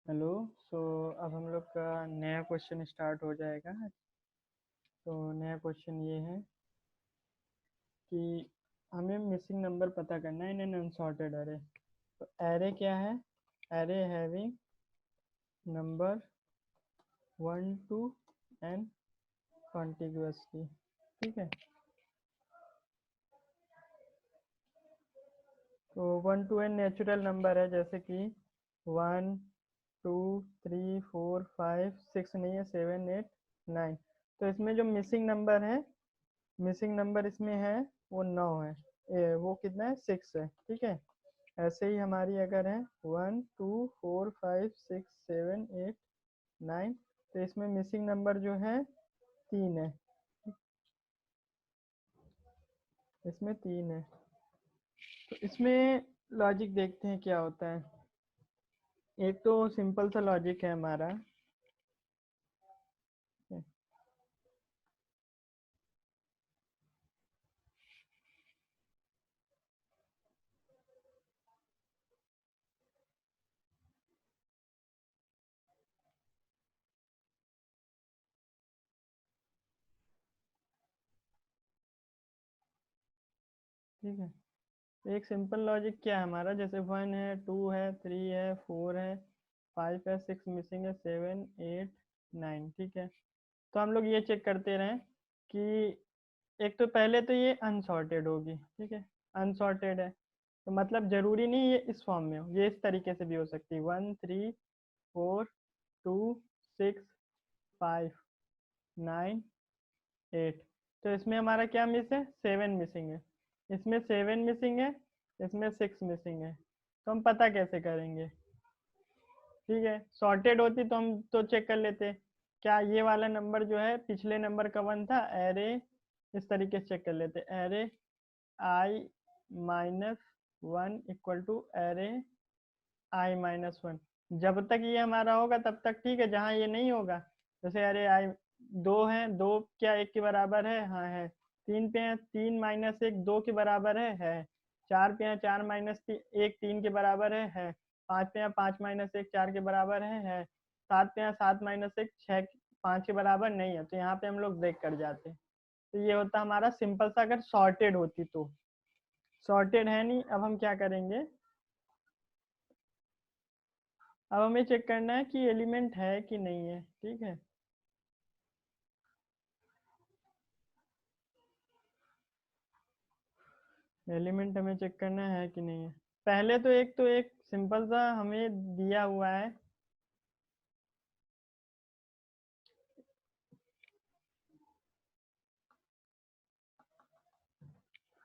हेलो, सो अब हम लोग का नया क्वेश्चन स्टार्ट हो जाएगा। तो नया क्वेश्चन ये है कि हमें मिसिंग नंबर पता करना है इन एन अनसॉर्टेड एरे। तो एरे क्या है? Array having number 1 to n कॉन्टिग्यूअसली। ठीक है, तो 1 to n नेचुरल नंबर है, जैसे कि 1 2 3 4 5 6 नहीं है, 7 8 9। तो इसमें जो मिसिंग नंबर है, मिसिंग नंबर इसमें है वो 9 है। वो कितना है? 6 है। ठीक है, ऐसे ही हमारी अगर है 1 2 4 5 6 7 8 9, तो इसमें मिसिंग नंबर जो है 3 है। इसमें 3 है। तो इसमें लॉजिक देखते हैं क्या होता है। एक तो सिंपल सा लॉजिक है हमारा। ठीक है, एक सिंपल लॉजिक क्या है हमारा, जैसे 1 है, 2 है, 3 है, 4 है, 5 है, 6 मिसिंग है, 7 8 9। ठीक है, तो हम लोग ये चेक करते रहें कि एक तो पहले तो ये अनसॉर्टेड होगी। ठीक है, अनसॉर्टेड है तो मतलब जरूरी नहीं ये इस फॉर्म में हो, ये इस तरीके से भी हो सकती है, 1 3 4 2 6 5 9 8। तो इसमें हमारा क्या मिस है? 7 मिसिंग है। इसमें 7 मिसिंग है, इसमें 6 मिसिंग है। तो हम पता कैसे करेंगे? ठीक है, सॉर्टेड होती तो हम तो चेक कर लेते क्या ये वाला नंबर जो है पिछले नंबर का 1 था, एरे इस तरीके से चेक कर लेते, array i-1 equal to array i-1। जब तक ये हमारा होगा तब तक ठीक है, जहाँ ये नहीं होगा, जैसे अरे आई 2 है, 2 क्या 1 के बराबर है? हाँ है। 3 पे है, 3 माइनस 1 2 के बराबर है। 4 पे है, 4 माइनस 1 3 के बराबर है। 5 पे है, 5 माइनस 1 4 के बराबर है। 7 पे है, 7 माइनस 1 6 5 के बराबर नहीं है। तो यहाँ पे हम लोग देख कर जाते। तो ये होता हमारा सिंपल सा, अगर सॉर्टेड होती तो। सॉर्टेड है नहीं, अब हम क्या करेंगे, अब हमें चेक करना है कि एलिमेंट है कि नहीं है। ठीक है, एलिमेंट हमें चेक करना है कि नहीं है। पहले तो एक सिंपल सा हमें दिया हुआ है,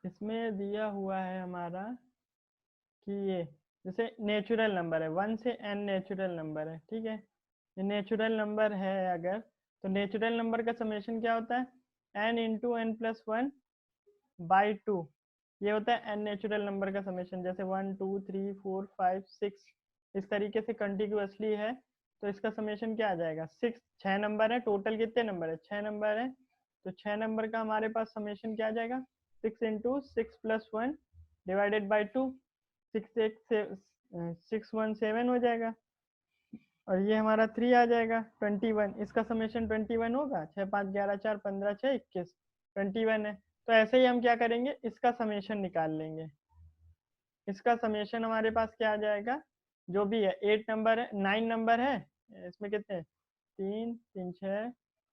इसमें दिया हुआ है हमारा कि ये जैसे नेचुरल नंबर है, 1 से n नेचुरल नंबर है। ठीक है, ये नेचुरल नंबर है अगर, तो नेचुरल नंबर का समेशन क्या होता है? n into N plus 1 by 2। ये होता है n नेचुरल नंबर का समेशन। जैसे 1 2 3 4 5 6 इस तरीके से कंटिन्यूअसली है, तो इसका समेशन क्या आ जाएगा? 6। 6 नंबर है, टोटल कितने नंबर है? 6 नंबर है। तो 6 नंबर का हमारे पास समेशन क्या आ जाएगा? 6 इंटू 6 प्लस 1 डिवाइडेड बाई 2। 6 एक से 6 1 7 हो जाएगा, और ये हमारा 3 आ जाएगा 21। इसका समेशन 21 होगा। 6 5 11 4 15 6 21 21 है। तो ऐसे ही हम क्या करेंगे, इसका समेशन निकाल लेंगे। इसका समेशन हमारे पास क्या आ जाएगा, जो भी है 8 नंबर है, 9 नंबर है, इसमें कितने? 3 3 6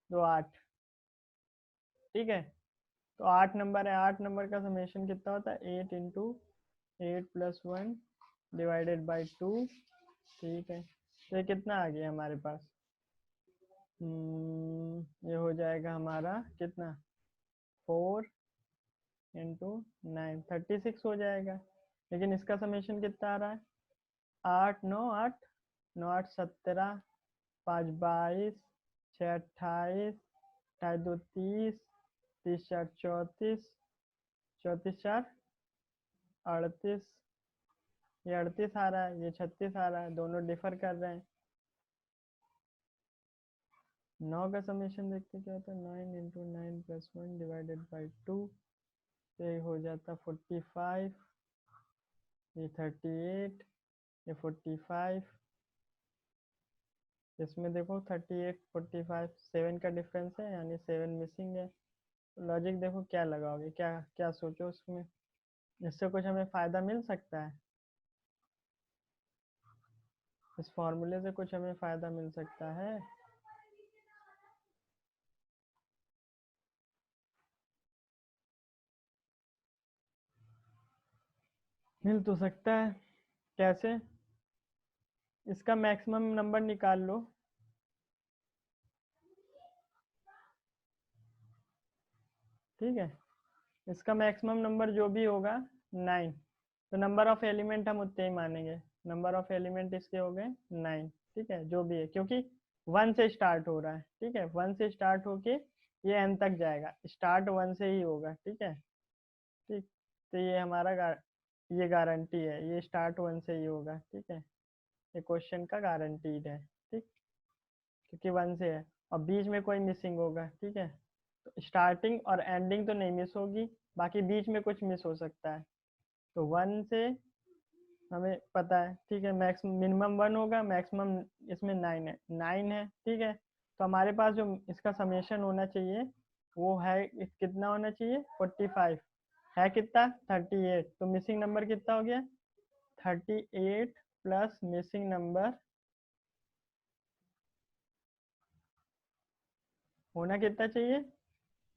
2 8। ठीक है, तो 8 नंबर है, 8 नंबर का समेशन कितना होता है 8 इंटू 8+1 डिवाइडेड बाई 2। ठीक है, तो ये कितना आ गया हमारे पास, ये हो जाएगा हमारा कितना 4 इंटू 9 36 हो जाएगा। लेकिन इसका समेशन कितना आ रहा है 8 9 8 9 8 17 5 22 6 28 28 2 30 30 4 34 34 4 38, ये 38 आ रहा है, ये 36 आ रहा है, दोनों डिफर कर रहे हैं। 9 का समेशन देखते क्या होता है 9 इंटू 9+1 डिवाइडेड बाई 2, तो ये हो जाता 45, ये 38, ये 45, इसमें देखो 38 45 7 का डिफरेंस है, यानी 7 मिसिंग है। तो लॉजिक देखो क्या लगाओगे, क्या क्या सोचो उसमें, इससे कुछ हमें फ़ायदा मिल सकता है, इस फॉर्मूले से कुछ हमें फ़ायदा मिल सकता है। मिल तो सकता है, कैसे, इसका मैक्सिमम नंबर निकाल लो। ठीक है, इसका मैक्सिमम नंबर जो भी होगा 9, तो नंबर ऑफ एलिमेंट हम उतने ही मानेंगे, नंबर ऑफ एलिमेंट इसके हो गए 9। ठीक है, जो भी है, क्योंकि 1 से स्टार्ट हो रहा है। ठीक है, 1 से स्टार्ट होके ये n तक जाएगा, स्टार्ट 1 से ही होगा। ठीक है, ठीक, तो ये हमारा ये गारंटी है, ये स्टार्ट 1 से ही होगा। ठीक है, ये क्वेश्चन का गारंटीड है। ठीक, क्योंकि 1 से है और बीच में कोई मिसिंग होगा। ठीक है, तो स्टार्टिंग और एंडिंग तो नहीं मिस होगी, बाकी बीच में कुछ मिस हो सकता है। तो 1 से हमें पता है। ठीक है, मैक्सिमम मिनिमम 1 होगा, मैक्सिमम इसमें 9 है, 9 है। ठीक है, तो हमारे पास जो इसका समेशन होना चाहिए वो है कितना होना चाहिए 45, है कितना 38, तो मिसिंग नंबर कितना हो गया 38 प्लस मिसिंग नंबर होना कितना चाहिए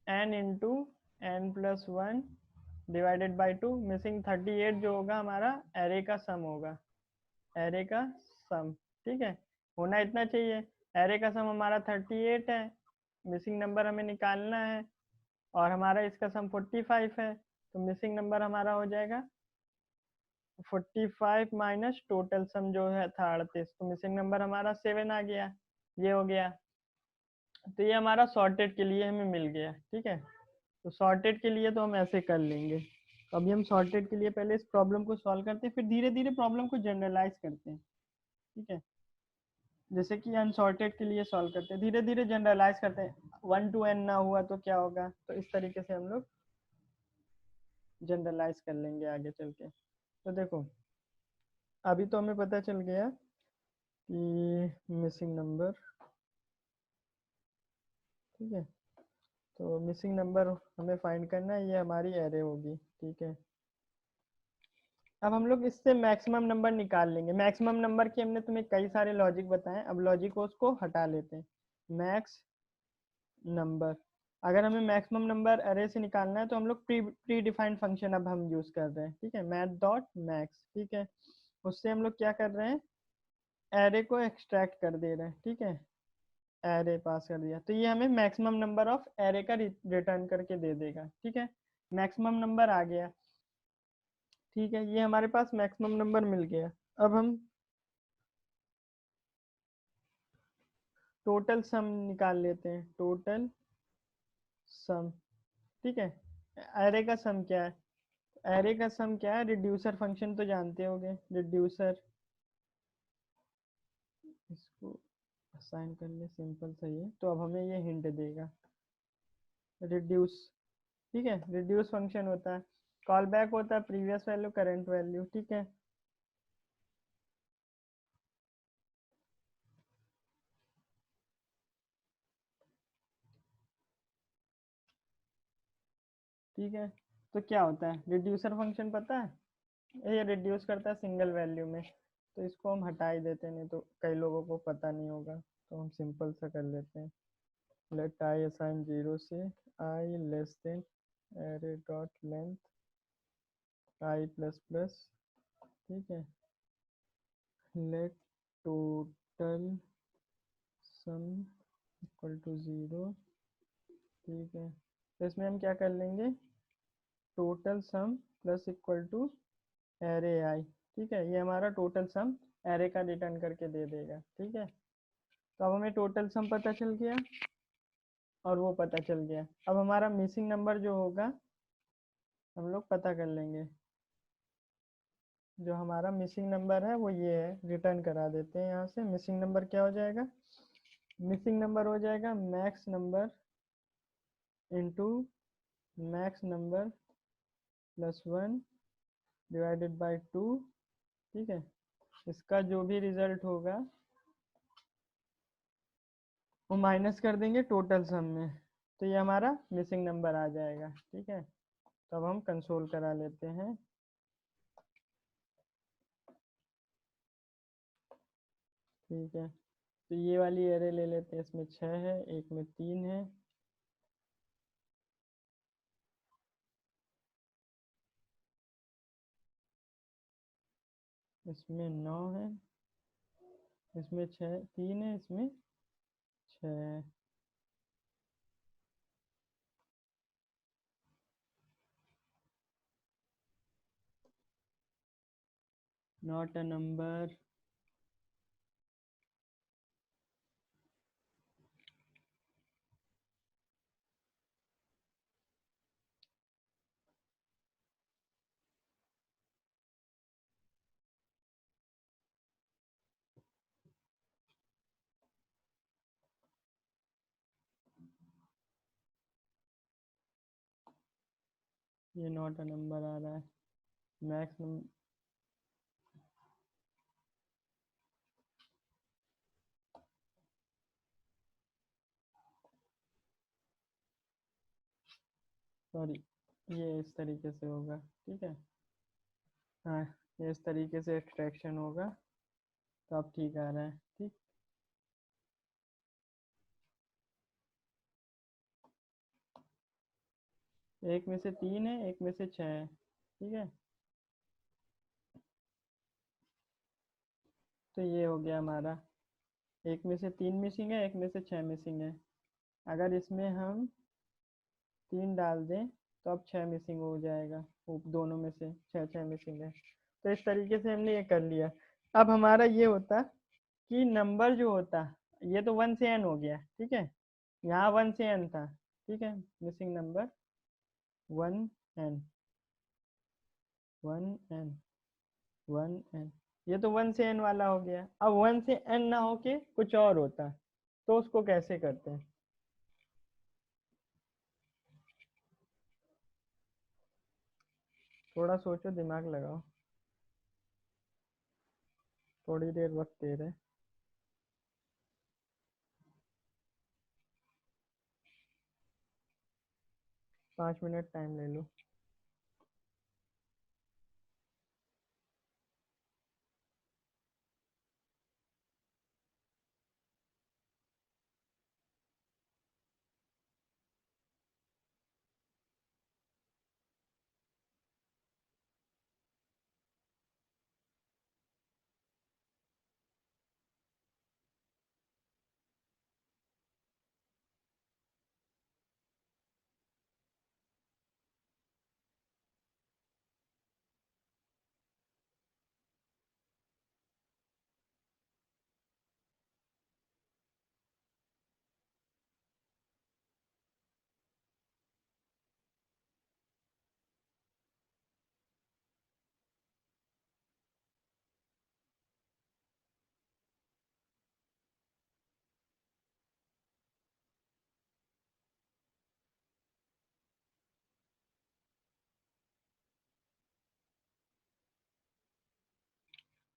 n into n+1 divided by 2। Missing 38 जो होगा हमारा एरे का सम होगा, एरे का सम। ठीक है, होना इतना चाहिए, एरे का सम हमारा 38 है, मिसिंग नंबर हमें निकालना है, और हमारा इसका सम 45 है, तो मिसिंग नंबर हमारा हो जाएगा 45 माइनस टोटल सम जो है था 38, तो मिसिंग नंबर हमारा 7 आ गया, ये हो गया। तो ये हमारा सॉर्टेड के लिए हमें मिल गया। ठीक है, तो सॉर्टेड के लिए तो हम ऐसे कर लेंगे। तो अभी हम सॉर्टेड के लिए पहले इस प्रॉब्लम को सॉल्व करते हैं, फिर धीरे धीरे प्रॉब्लम को जनरलाइज करते हैं। ठीक है, जैसे कि अनसॉर्टेड के लिए सॉल्व करते हैं, धीरे धीरे जनरलाइज करते हैं, 1 to n ना हुआ तो क्या होगा, तो इस तरीके से हम लोग जनरलाइज कर लेंगे आगे चल के। तो देखो, अभी तो हमें पता चल गया कि मिसिंग नंबर, ठीक है, तो मिसिंग नंबर हमें फाइंड करना है, ये हमारी एरे होगी। ठीक है, अब हम लोग इससे मैक्सिमम नंबर निकाल लेंगे। मैक्सिमम नंबर के हमने तुम्हें कई सारे लॉजिक बताए, अब लॉजिक को उसको हटा लेते हैं। मैक्स नंबर, अगर हमें मैक्सिमम नंबर अरे से निकालना है तो हम लोग प्री डिफाइंड फंक्शन अब हम यूज कर रहे हैं। ठीक है, मैथ डॉट मैक्स। ठीक है, उससे हम लोग क्या कर रहे हैं, एरे को एक्सट्रैक्ट कर दे रहे हैं। ठीक है, एरे पास कर दिया तो ये हमें मैक्सिमम नंबर ऑफ एरे का रिटर्न करके दे देगा। ठीक है, मैक्सिमम नंबर आ गया। ठीक है, ये हमारे पास मैक्सिमम नंबर मिल गया। अब हम टोटल सम निकाल लेते हैं, टोटल सम। ठीक है, एरे का सम क्या है, एरे का सम क्या है, रिड्यूसर फंक्शन तो जानते होंगे, रिड्यूसर, इसको असाइन कर ले, सिंपल सही है। तो अब हमें ये हिंट देगा रिड्यूस। ठीक है, रिड्यूस फंक्शन होता है, कॉल बैक होता है प्रीवियस वैल्यू करंट वैल्यू। ठीक है, ठीक है, तो क्या होता है रिड्यूसर फंक्शन पता है, ये रिड्यूस करता है सिंगल वैल्यू में, तो इसको हम हटा ही देते हैं, नहीं तो कई लोगों को पता नहीं होगा, तो हम सिंपल सा कर लेते हैं, लेट आई असाइन 0 से i less than array dot length I plus plus, ठीक है, let total sum equal to 0, ठीक है। तो इसमें हम क्या कर लेंगे, total sum plus equal to array I, ठीक है, ये हमारा टोटल सम एरे का रिटर्न करके दे देगा, ठीक है। तो अब हमें टोटल सम पता चल गया और वो पता चल गया। अब हमारा मिसिंग नंबर जो होगा हम लोग पता कर लेंगे। जो हमारा मिसिंग नंबर है वो ये है, रिटर्न करा देते हैं यहाँ से। मिसिंग नंबर क्या हो जाएगा, मिसिंग नंबर हो जाएगा max number into max number plus 1 divided by 2, ठीक है। इसका जो भी रिजल्ट होगा वो माइनस कर देंगे टोटल सम में, तो ये हमारा मिसिंग नंबर आ जाएगा, ठीक है। तो अब हम कंसोल करा लेते हैं। ठीक है, तो ये वाली एरे ले लेते हैं, इसमें 6 है, एक में 3 है, इसमें 9 है, इसमें 6 3 है, इसमें 6 है। नॉट अ नंबर, ये नॉट अ नंबर आ रहा है। मैक्स नंबर, सॉरी, ये इस तरीके से होगा, ठीक है। हाँ, ये इस तरीके से एक्सट्रैक्शन होगा, तो अब ठीक आ रहा है, ठीक। एक में से 3 है, एक में से 6 है, ठीक है। तो ये हो गया हमारा, एक में से 3 मिसिंग है, एक में से 6 मिसिंग है। अगर इसमें हम 3 डाल दें तो अब 6 मिसिंग हो जाएगा, वो दोनों में से 6 6 मिसिंग है। तो इस तरीके से हमने ये कर लिया। अब हमारा ये होता कि नंबर जो होता, ये तो 1 से n हो गया, ठीक है, यहाँ 1 से n था, ठीक है, missing number 1n 1n 1n, ये तो 1 से n वाला हो गया। अब 1 से n ना होके कुछ और होता तो उसको कैसे करते हैं, थोड़ा सोचो, दिमाग लगाओ, थोड़ी देर वक्त दे रहे, 5 मिनट टाइम ले लो।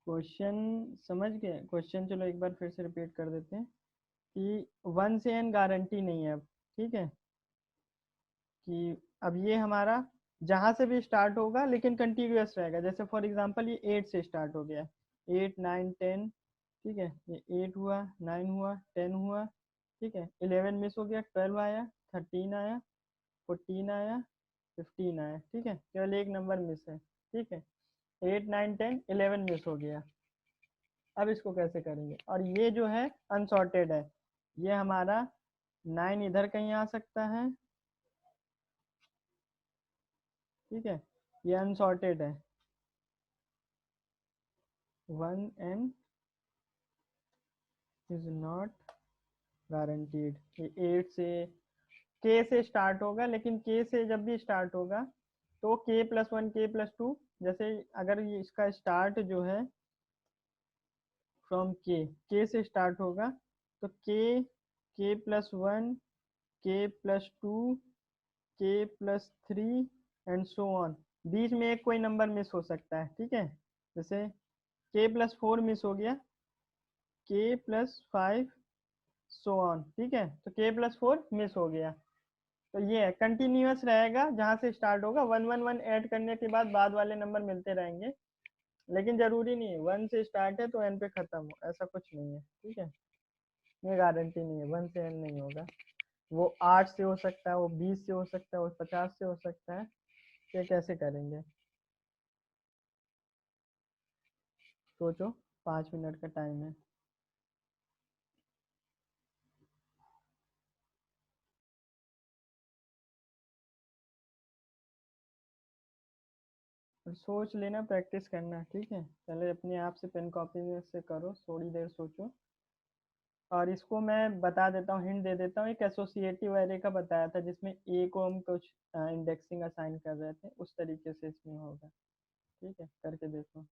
क्वेश्चन समझ गए, क्वेश्चन चलो एक बार फिर से रिपीट कर देते हैं कि 1 से n गारंटी नहीं है अब, ठीक है, कि अब ये हमारा जहाँ से भी स्टार्ट होगा लेकिन कंटिन्यूअस रहेगा। जैसे फॉर एग्जांपल ये 8 से स्टार्ट हो गया, 8 9 10, ठीक है, ये 8 हुआ, 9 हुआ, 10 हुआ, ठीक है, 11 मिस हो गया, 12 आया, 13 आया, 14 आया, 15 आया, ठीक है, केवल एक नंबर मिस है, ठीक है। 8 9 10 11 मिस हो गया। अब इसको कैसे करेंगे, और ये जो है अनसॉर्टेड है, ये हमारा 9 इधर कहीं आ सकता है, ठीक है, ये अनसॉर्टेड है, 1n इज नॉट गारंटीड। ये 8 से के से स्टार्ट होगा, लेकिन के से जब भी स्टार्ट होगा तो k+1 k+2, जैसे अगर ये इसका स्टार्ट जो है फ्रॉम के से स्टार्ट होगा, तो k+1 k+2 k+3 and so on, बीच में एक कोई नंबर मिस हो सकता है, ठीक है, जैसे k+4 मिस हो गया, k+5 सो ऑन, ठीक है, तो k+4 मिस हो गया। तो ये है कंटिन्यूअस रहेगा, जहां से स्टार्ट होगा 1 1 1 ऐड करने के बाद वाले नंबर मिलते रहेंगे, लेकिन जरूरी नहीं है 1 से स्टार्ट है तो n पे खत्म हो, ऐसा कुछ नहीं है, ठीक है, ये गारंटी नहीं है 1 से n नहीं होगा, वो 8 से हो सकता है, वो 20 से हो सकता है, वो 50 से हो सकता है। ये कैसे करेंगे, सोचो, 5 मिनट का टाइम है। और सोच लेना, प्रैक्टिस करना, ठीक है, पहले अपने आप से पेन कॉपी में से करो, थोड़ी देर सोचो। और इसको मैं बता देता हूँ, हिंट दे देता हूँ, एक एसोसिएटिव एरे का बताया था, जिसमें ए को हम कुछ इंडेक्सिंग असाइन कर रहे थे, उस तरीके से इसमें होगा, ठीक है, करके देखो।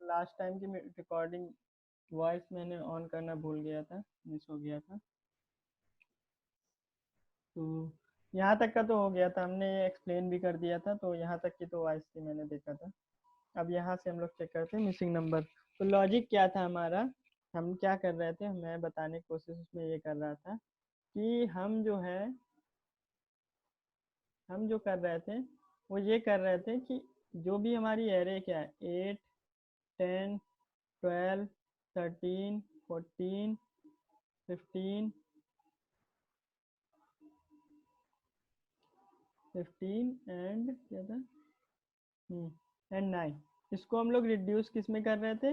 लास्ट टाइम की रिकॉर्डिंग वॉइस मैंने ऑन करना भूल गया था, मिस हो गया था। तो यहाँ तक का तो हो गया था, हमने एक्सप्लेन भी कर दिया था, तो यहाँ तक की तो वॉइस थी, मैंने देखा था। अब यहाँ से हम लोग चेक करते हैं मिसिंग नंबर। तो लॉजिक क्या था हमारा, हम क्या कर रहे थे, मैं बताने की कोशिश उसमें ये कर रहा था कि हम जो कर रहे थे वो ये कर रहे थे कि जो भी हमारी एरे क्या है 8, 10, 12, 13, 14, 15, 15 एंड क्या था एंड 9, इसको हम लोग रिड्यूस किस में कर रहे थे,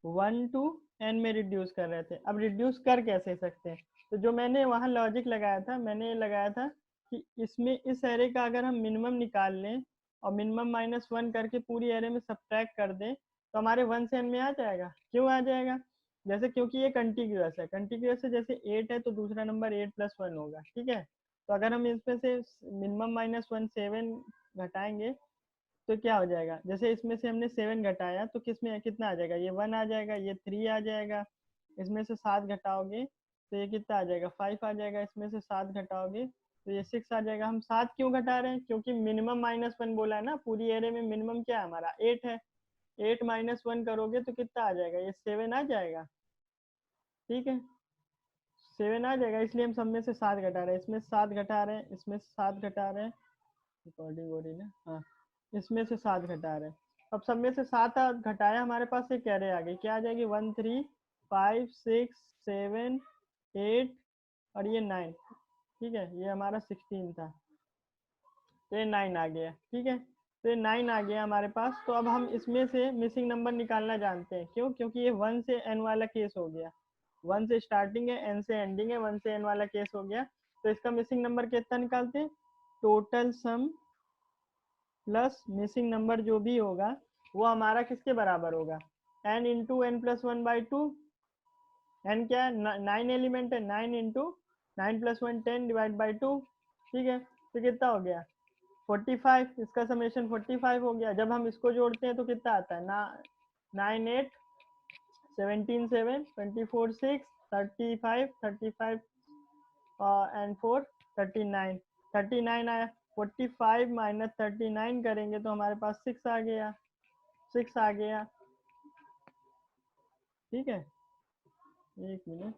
1 to n में रिड्यूस कर रहे थे। अब रिड्यूस कर कैसे सकते हैं, तो जो मैंने वहाँ लॉजिक लगाया था, मैंने ये लगाया था कि इसमें इस एरे का अगर हम मिनिमम निकाल लें और मिनिमम -1 करके पूरी एरे में सब्ट्रैक्ट कर दें तो हमारे 1 से n में आ जाएगा। क्यों आ जाएगा, जैसे क्योंकि ये कंटिग्यूअस है, कंटिग्यूअस है, जैसे 8 है तो दूसरा नंबर 8 + 1 होगा, ठीक है। तो अगर हम इसमें से मिनिमम -1 7 घटाएंगे तो क्या हो जाएगा, जैसे इसमें से हमने 7 घटाया तो किस में कितना आ जाएगा, ये 1 आ जाएगा, ये 3 आ जाएगा, इसमें से 7 घटाओगे तो ये कितना आ जाएगा, 5 आ जाएगा, इसमें से 7 घटाओगे तो ये 6 आ जाएगा। हम 7 क्यों घटा रहे हैं, क्योंकि मिनिमम -1 बोला है ना, पूरी एरे में मिनिमम क्या है हमारा 8 है, 8 -1 करोगे तो कितना आ जाएगा, ये 7 आ जाएगा, ठीक है, 7 आ जाएगा, इसलिए हम सब में से 7 घटा रहे हैं, इसमें 7 घटा रहे हैं, इसमें 7 घटा रहे हैं, रिकॉर्डिंग हो रही ना, हाँ, इसमें से 7 घटा रहे हैं। अब सब में से 7 घटाया, हमारे पास एक एरे आ गई, क्या आ जाएगी, 1 3 5 6 7 8 और ये 9, ठीक है, ये हमारा 16 था, तो ये 9 आ गया, ठीक है, तो ये 9 आ गया हमारे पास। तो अब हम इसमें से मिसिंग नंबर निकालना जानते हैं, क्यों, क्योंकि ये 1 से n वाला केस हो गया, 1 से स्टार्टिंग है, n से एंडिंग है, 1 से n वाला केस हो गया। तो इसका मिसिंग नंबर कितना निकालते हैं, total sum plus missing number जो भी होगा वो हमारा किसके बराबर होगा, n इंटू n + 1/2, n क्या है, 9 एलिमेंट है, 9 इंटू 9 + 1 10 डिवाइड बाई 2, ठीक है, तो कितना हो गया 45, इसका समेशन 45 हो गया। जब हम इसको जोड़ते हैं तो कितना आता है ना, 9 8 17 7 24 6 35 35 एंड 4 39, 39 आया, 45 - 39 करेंगे तो हमारे पास 6 आ गया, 6 आ गया, ठीक है, एक मिनट,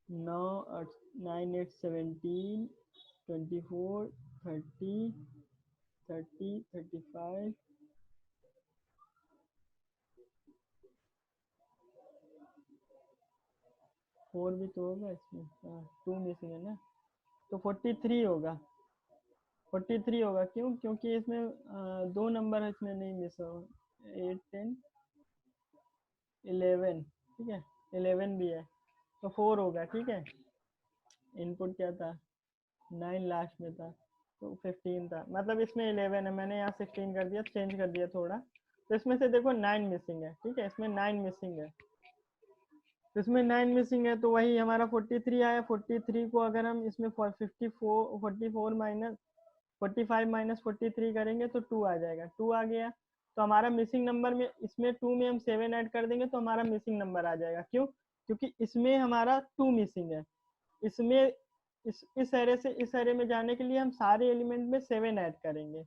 9 9 8 17 24 30 30 35, 4 भी तो होगा इसमें, हाँ 2 मिसिंग है ना, तो 43 होगा, 43 होगा, क्यों, क्योंकि इसमें दो नंबर है, इसमें नहीं मिस हो, 8 10 11, ठीक है, 11 भी है, तो 4 होगा, ठीक है। इनपुट क्या था, 9 लास्ट में था, तो 15 था, मतलब इसमें 11 है, मैंने यहाँ 16 कर दिया, चेंज कर दिया थोड़ा, तो इसमें से देखो 9 मिसिंग है, ठीक है, इसमें 9 मिसिंग है, तो इसमें 9 मिसिंग है, तो वही हमारा 43 आया। 43 को अगर हम इसमें 44 माइनस 45 - 43 करेंगे तो 2 आ जाएगा, 2 आ गया, तो हमारा मिसिंग नंबर में इसमें 2 में हम 7 ऐड कर देंगे तो हमारा मिसिंग नंबर आ जाएगा, क्यों, क्योंकि इसमें हमारा 2 मिसिंग है, इसमें इस एरे से इस एरे में जाने के लिए हम सारे एलिमेंट में 7 ऐड करेंगे,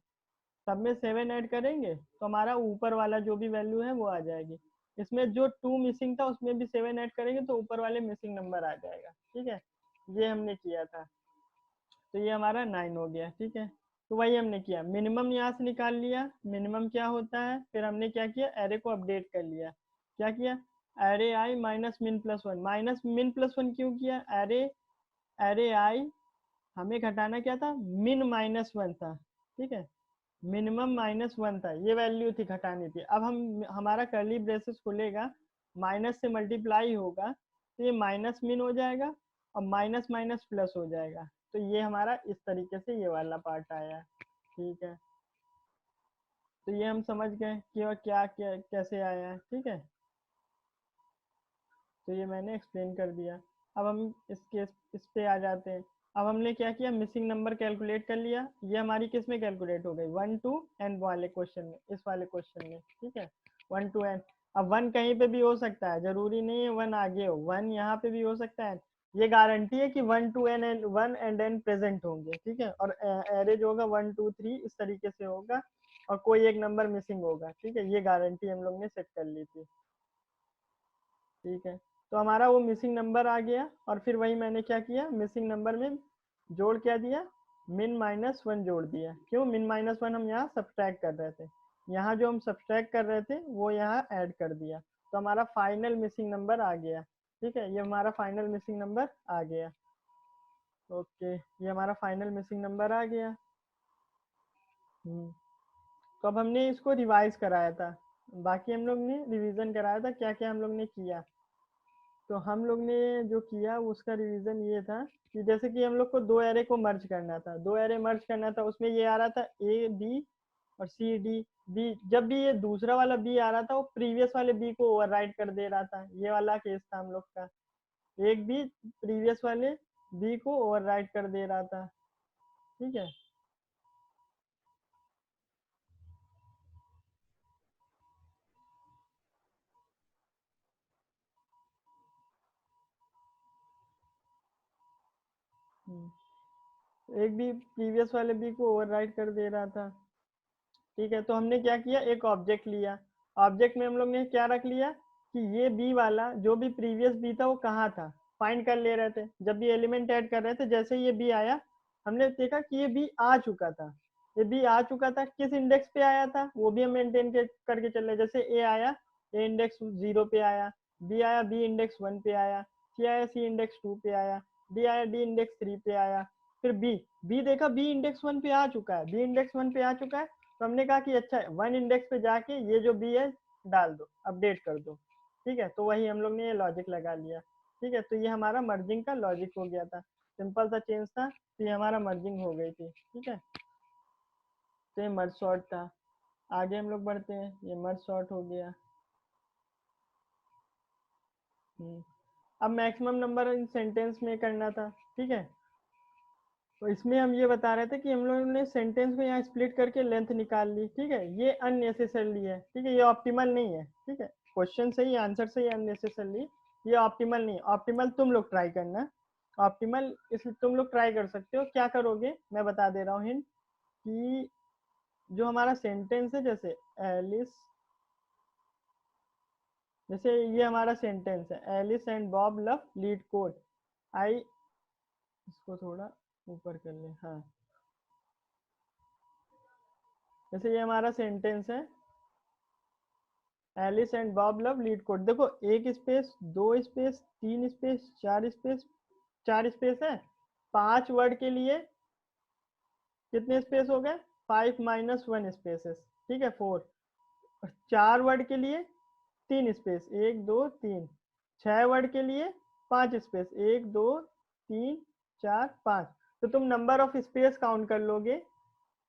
सब में 7 ऐड करेंगे तो हमारा ऊपर वाला जो भी वैल्यू है वो आ जाएगी, इसमें जो 2 मिसिंग था उसमें भी 7 ऐड करेंगे तो ऊपर वाले मिसिंग नंबर आ जाएगा, ठीक है, ये हमने किया था, तो ये हमारा 9 हो गया, ठीक है। तो वही हमने किया, मिनिमम यहाँ से निकाल लिया, मिनिमम क्या होता है, फिर हमने क्या किया, एरे को अपडेट कर लिया, क्या किया, एरे आई माइनस मिन प्लस वन, माइनस मिन प्लस वन क्यों किया, एरे एरे आई हमें घटाना क्या था, मिन -1 था, ठीक है, मिनिमम -1 था, ये वैल्यू थी घटानी थी। अब हम हमारा कर्ली ब्रेसेस खुलेगा, माइनस से मल्टीप्लाई होगा तो ये माइनस मिन हो जाएगा और माइनस माइनस प्लस हो जाएगा, तो ये हमारा इस तरीके से ये वाला पार्ट आया, ठीक है, तो ये हम समझ गए कि वह क्या कैसे आया है, ठीक है, तो ये मैंने एक्सप्लेन कर दिया। अब हम इस पे आ जाते हैं। अब हमने क्या किया, मिसिंग नंबर कैलकुलेट कर लिया, ये हमारी किस में कैलकुलेट हो गई, 1 to n वाले क्वेश्चन में, इस वाले क्वेश्चन में, ठीक है, 1 to n। अब 1 कहीं पे भी हो सकता है, जरूरी नहीं है 1 आगे हो, 1 यहाँ पे भी हो सकता है। ये गारंटी है कि 1 to n and 1 and n present होंगे, ठीक है। और एरे जो होगा 1 2 3 इस तरीके से होगा, और कोई एक नंबर मिसिंग होगा, ठीक है। ये गारंटी हम लोग ने सेट कर ली थी, ठीक है। तो हमारा वो मिसिंग नंबर आ गया, और फिर वही मैंने क्या किया, मिसिंग नंबर में जोड़ क्या दिया, min -1 जोड़ दिया। क्यों, min -1 हम यहाँ सब्सट्रैक्ट कर रहे थे, यहाँ जो हम सब्सट्रैक्ट कर रहे थे वो यहाँ ऐड कर दिया, तो हमारा फाइनल मिसिंग नंबर आ गया, ठीक है। ये हमारा फाइनल मिसिंग नंबर आ गया। ओके, ये हमारा फाइनल मिसिंग नंबर आ गया। तो अब हमने इसको रिवाइज कराया था, बाकी हम लोग ने रिवीजन कराया था, क्या क्या हम लोग ने किया। तो हम लोग ने जो किया उसका रिवीजन ये था कि जैसे कि हम लोग को दो एरे को मर्ज करना था, दो एरे मर्ज करना था, उसमें ये आ रहा था ए बी और सी डी बी। जब भी ये दूसरा वाला बी आ रहा था वो प्रीवियस वाले बी को ओवरराइड कर दे रहा था, ये वाला केस था हम लोग का। एक बी प्रीवियस वाले बी को ओवरराइड कर दे रहा था, ठीक है। एक बी प्रीवियस वाले बी को ओवरराइड कर दे रहा था, ठीक है। तो हमने क्या किया, एक ऑब्जेक्ट लिया, ऑब्जेक्ट में हम लोग ने क्या रख लिया कि ये बी वाला जो भी प्रीवियस बी था वो कहाँ था, फाइंड कर ले रहे थे। जब भी एलिमेंट ऐड कर रहे थे, जैसे ये बी आया हमने देखा कि ये बी आ चुका था, ये बी आ चुका था, किस इंडेक्स पे आया था वो भी हम मेंटेन करके चल रहे। जैसे ए आया, ए इंडेक्स 0 पे आया, बी आया, बी इंडेक्स 1 पे आया, सी आया, सी इंडेक्स 2 पे आया, डी आया, डी इंडेक्स 3 पे आया। फिर बी, बी देखा बी इंडेक्स 1 पे आ चुका है, बी इंडेक्स 1 पे आ चुका है, तो हमने कहा कि अच्छा 1 इंडेक्स पे जाके ये जो बी है डाल दो, अपडेट कर दो, ठीक है। तो वही हम लोग ने ये लॉजिक लगा लिया, ठीक है। तो ये हमारा मर्जिंग का लॉजिक हो गया था, सिंपल सा चेंज था, तो ये हमारा मर्जिंग हो गई थी, ठीक है। तो ये मर्ज सॉर्ट था। आगे हम लोग बढ़ते हैं, ये मर्ज सॉर्ट हो गया। अब मैक्सिमम नंबर इन सेंटेंस में करना था, ठीक है। तो इसमें हम ये बता रहे थे कि हम लोगों ने सेंटेंस में यहाँ स्प्लिट करके लेंथ निकाल ली, ठीक है। ये अननेसेसरली है, ठीक है, ये ऑप्टिमल नहीं है, ठीक है। क्वेश्चन से ही आंसर से ही अननेसेसरली, ये ऑप्टिमल नहीं है। ऑप्टिमल तुम लोग ट्राई करना, ऑप्टिमल इस तुम लोग ट्राई कर सकते हो। क्या करोगे मैं बता दे रहा हूँ हिंट, कि जो हमारा सेंटेंस है, जैसे एलिस, जैसे ये हमारा सेंटेंस है, Alice and Bob love lead code I, इसको थोड़ा ऊपर कर ले, हाँ। जैसे ये हमारा सेंटेंस है, Alice and Bob love lead code, देखो एक स्पेस, दो स्पेस, तीन स्पेस, चार स्पेस, चार स्पेस है। 5 वर्ड के लिए कितने स्पेस हो गए, 5 - 1 स्पेसेस, ठीक है, 4। 4 वर्ड के लिए 3 स्पेस, 1 2 3। 6 वर्ड के लिए 5 स्पेस, 1 2 3 4 5। तो तुम नंबर ऑफ स्पेस काउंट कर लोगे,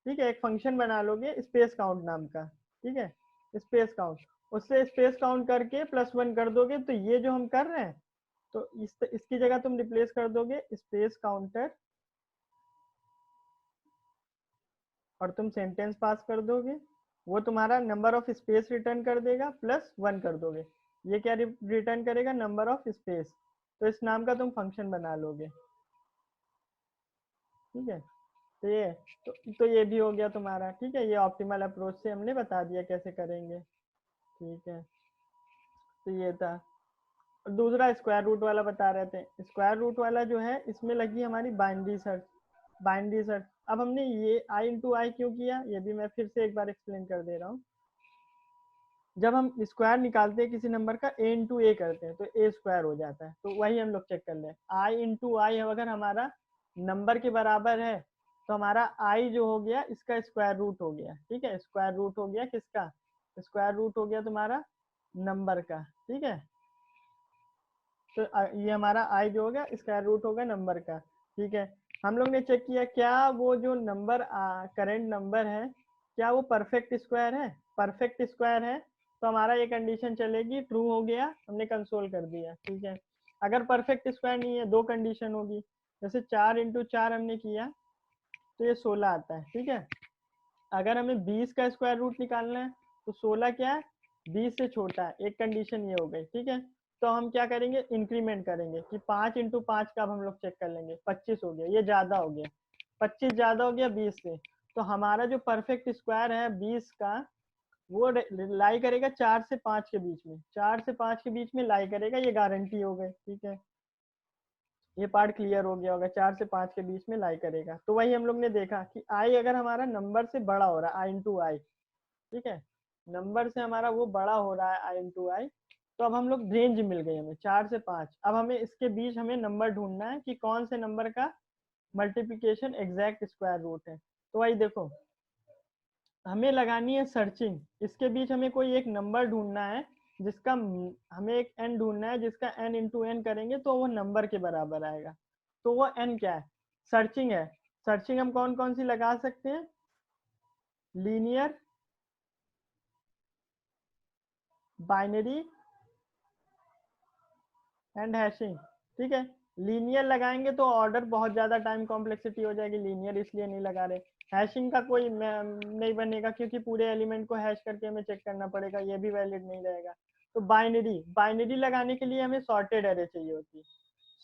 ठीक है। एक फंक्शन बना लोगे स्पेस काउंट नाम का, ठीक है, स्पेस काउंट। उससे स्पेस काउंट करके +1 कर दोगे, तो ये जो हम कर रहे हैं, तो इसकी जगह तुम रिप्लेस कर दोगे स्पेस काउंटर, और तुम सेंटेंस पास कर दोगे, वो तुम्हारा नंबर ऑफ स्पेस रिटर्न कर देगा, +1 कर दोगे। ये क्या रिटर्न करेगा, नंबर ऑफ स्पेस। तो इस नाम का तुम फंक्शन बना लोगे, ठीक है। तो ये, तो ये भी हो गया तुम्हारा, ठीक है। ये ऑप्टिमल अप्रोच से हमने बता दिया कैसे करेंगे, ठीक है। तो ये था। दूसरा स्क्वायर रूट वाला बता रहे थे, स्क्वायर रूट वाला जो है इसमें लगी हमारी बाइनरी सर्च, बाइनरी सर्च। अब हमने ये आई इंटू आई क्यों किया, ये भी मैं फिर से एक बार एक्सप्लेन कर दे रहा हूँ। जब हम स्क्वायर निकालते हैं किसी नंबर का, ए इंटू ए करते हैं, तो ए स्क्वायर हो जाता है। तो वही हम लोग चेक कर लें, आई इंटू आई अगर हमारा नंबर के बराबर है, तो हमारा आई जो हो गया इसका स्क्वायर रूट हो गया, ठीक है। स्क्वायर रूट हो गया किसका, स्क्वायर रूट हो गया तुम्हारा नंबर का, ठीक है। तो ये हमारा आई जो होगा स्क्वायर रूट होगा नंबर का, ठीक है। हम लोग ने चेक किया क्या वो जो नंबर करेंट नंबर है, क्या वो परफेक्ट स्क्वायर है, परफेक्ट स्क्वायर है, तो हमारा ये कंडीशन चलेगी, ट्रू हो गया, हमने कंसोल कर दिया, ठीक है। अगर परफेक्ट स्क्वायर नहीं है, दो कंडीशन होगी। जैसे 4 × 4 हमने किया, तो ये 16 आता है, ठीक है। अगर हमें 20 का स्क्वायर रूट निकालना है, तो 16 क्या है, 20 से छोटा है, एक कंडीशन ये हो गई, ठीक है। तो हम क्या करेंगे, इंक्रीमेंट करेंगे कि 5 इंटू 5 का अब हम लोग चेक कर लेंगे, 25 हो गया, ये ज्यादा हो गया, 25 ज्यादा हो गया 20 से। तो हमारा जो परफेक्ट स्क्वायर है 20 का, वो लाई करेगा 4 से 5 के बीच में, 4 से 5 के बीच में लाई करेगा, ये गारंटी हो गई, ठीक है। ये पार्ट क्लियर हो गया होगा, 4 से 5 के बीच में लाई करेगा। तो वही हम लोग ने देखा कि आई अगर हमारा नंबर से बड़ा हो रहा है, आई इंटू आई, ठीक है, नंबर से हमारा वो बड़ा हो रहा है आई इंटू आई, तो अब हम लोग रेंज मिल गई हमें 4 से 5। अब हमें इसके बीच हमें नंबर ढूंढना है कि कौन से नंबर का मल्टीप्लीकेशन एग्जैक्ट स्क्वायर रूट है। तो वही देखो, हमें लगानी है सर्चिंग, इसके बीच हमें कोई एक नंबर ढूंढना है जिसका, हमें एक एन ढूंढना है जिसका एन इंटू एन करेंगे तो वो नंबर के बराबर आएगा। तो वो एन क्या है, सर्चिंग है। सर्चिंग हम कौन कौन सी लगा सकते हैं, लीनियर, बाइनरी एंड हैशिंग, ठीक है। लीनियर लगाएंगे तो ऑर्डर बहुत ज्यादा टाइम कॉम्प्लेक्सिटी हो जाएगी, लीनियर इसलिए नहीं लगा रहे। हैशिंग का कोई नहीं बनेगा क्योंकि पूरे एलिमेंट को हैश करके हमें चेक करना पड़ेगा, ये भी वैलिड नहीं रहेगा। तो बाइनरी, बाइनरी लगाने के लिए हमें सॉर्टेड एरे चाहिए होती है,